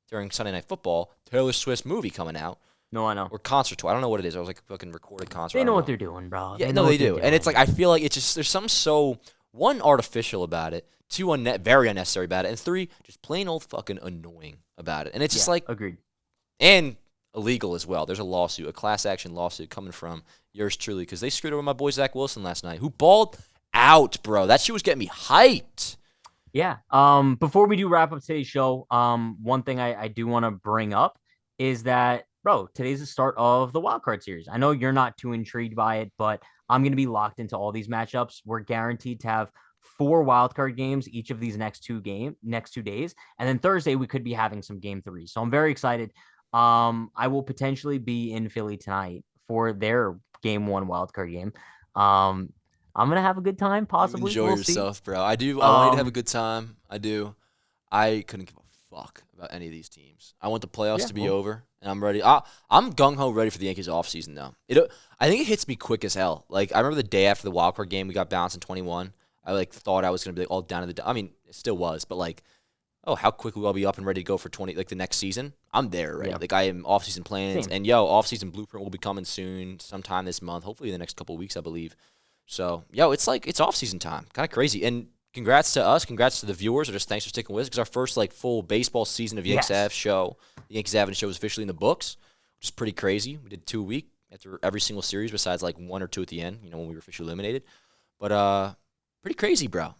during Sunday Night Football? Taylor Swift's movie coming out. No, I know. Or concert tour. I don't know what it is. I was like a fucking recorded concert. They know what they're doing, bro. Yeah, they do. And it's like, I feel like it's just, there's something so, one, artificial about it, two, very unnecessary about it, and three, just plain old fucking annoying about it. And it's just like, agreed. And illegal as well. There's a lawsuit, a class action lawsuit coming from yours truly, because they screwed over my boy Zach Wilson last night, who balled out, bro. That shit was getting me hyped. Yeah. Before we do wrap up today's show, one thing I do want to bring up is that, bro, today's the start of the wild card series. I know you're not too intrigued by it, but I'm going to be locked into all these matchups. We're guaranteed to have 4 wild card games each of these next 2 days, and then Thursday we could be having some game 3. So I'm very excited. I will potentially be in Philly tonight for their game 1 wild card game. I'm gonna have a good time, possibly. Enjoy yourself, bro. I do. I want you to have a good time. I do. I couldn't give a fuck about any of these teams. I want the playoffs to be over, and I'm ready. I'm gung-ho ready for the Yankees offseason, though. I think it hits me quick as hell. Like, I remember the day after the wild card game, we got bounced in 21. I, like, thought I was going to be like, all down to the – I mean, it still was, but, like, oh, how quickly will I be up and ready to go for the next season? I'm there, right? Yeah. Like, I am offseason plans. And, offseason blueprint will be coming soon, sometime this month, hopefully in the next couple of weeks, I believe. So, it's like, it's offseason time. Kind of crazy. And congrats to us. Congrats to the viewers. Or just thanks for sticking with us, because our first, like, full baseball season of Yankees Ave Show, the Yankees Avenue Show, is officially in the books, which is pretty crazy. We did 2 a week after every single series besides, like, 1 or 2 at the end, when we were officially eliminated. But, pretty crazy, bro. Like,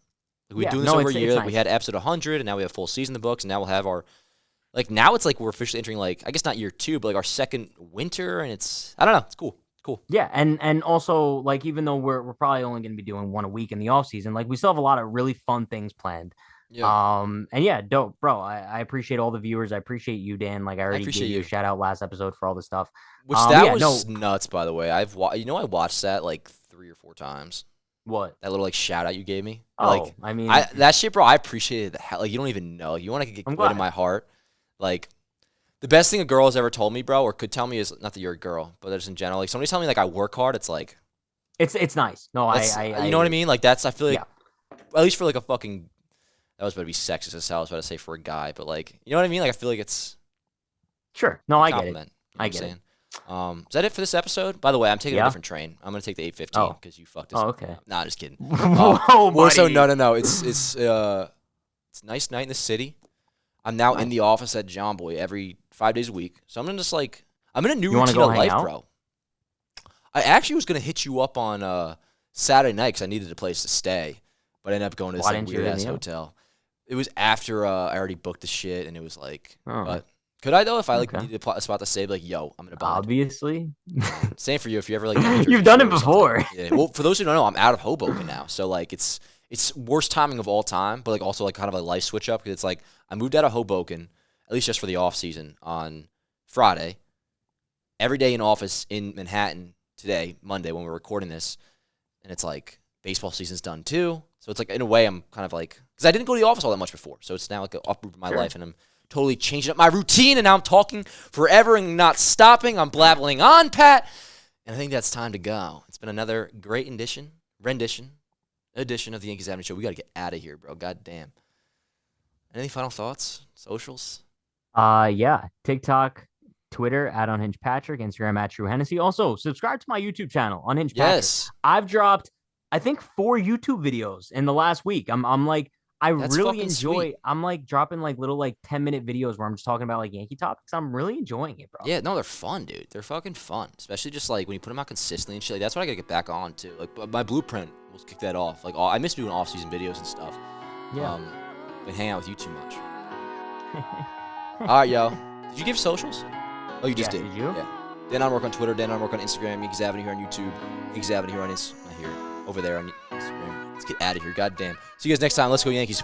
we're doing this over a year. Like, we had episode 100, and now we have full season in the books, and now we'll have our – like, now it's like we're officially entering, like, I guess not year 2, but, like, our second winter, and it's – I don't know. It's cool. Cool. Yeah, and also, like, even though we're probably only going to be doing 1 a week in the off season, like, we still have a lot of really fun things planned. Yeah. And yeah, dope, bro. I appreciate all the viewers. I appreciate you, Dan. Like, I already gave you a shout out last episode for all the stuff. Which that was nuts, by the way. I watched that like 3 or 4 times. What? That little like shout out you gave me. Oh, like, I mean, that shit, bro. I appreciated the hell. Like, you don't even know. You want to get right in my heart. Like, the best thing a girl has ever told me, bro, or could tell me, is not that you're a girl, but just in general. Like, somebody tell me like I work hard. It's like, it's nice. No, you know what I mean? Like, that's, I feel like, at least for like a fucking, that was about to be sexist as hell. I was about to say for a guy, but like, you know what I mean? Like, I feel like it's sure. No, I get it. You know I get it. Is that it for this episode? By the way, I'm taking a different train. I'm gonna take the 815 because you fucked this. Oh, okay. Nah, just kidding. Whoa, buddy. So no. It's a nice night in the city. I'm now in the office at John Boy every 5 days a week. So I'm gonna just like, I'm in a new routine of life, bro. I actually was gonna hit you up on Saturday night because I needed a place to stay, but I ended up going to this weird ass hotel. It was after I already booked the shit, and it was like, but could I though if I like needed a spot to stay? Like, yo, I'm gonna buy. Obviously. Same for you. If you ever like, you've done it before. Yeah. Well, for those who don't know, I'm out of Hoboken now, so like it's worst timing of all time, but like also like kind of a life switch up, because it's like I moved out of Hoboken, at least just for the off season, on Friday, every day in office in Manhattan today, Monday, when we're recording this, and it's like baseball season's done too. So it's like, in a way, I'm kind of like, because I didn't go to the office all that much before. So it's now like an uproot of my life, and I'm totally changing up my routine, and now I'm talking forever and not stopping. I'm blabbling on, Pat. And I think that's time to go. It's been another great edition of the Yankees Avenue Show. We got to get out of here, bro. God damn. Any final thoughts? Socials? Yeah. TikTok, Twitter at Unhinged Patrick, Instagram at True Hennessy. Also, subscribe to my YouTube channel, Unhinged Patrick. I've dropped, I think, 4 YouTube videos in the last week. I'm like, That's really enjoy. Sweet. I'm like dropping like little like 10-minute videos where I'm just talking about like Yankee topics. I'm really enjoying it, bro. Yeah, no, they're fun, dude. They're fucking fun, especially just like when you put them out consistently and shit. Like, that's what I gotta get back on to. Like, my blueprint will kick that off. Like, I miss doing off-season videos and stuff. Yeah. Been hanging out with you too much. All right, yo. Did you give socials? Oh, you just did. Did you? Yeah. Dan on Rourke on Twitter. Dan on Rourke on Instagram. Yankees Avenue here on YouTube. Yankees Avenue here on Instagram. Over there on Instagram. Let's get out of here. God damn. See you guys next time. Let's go Yankees.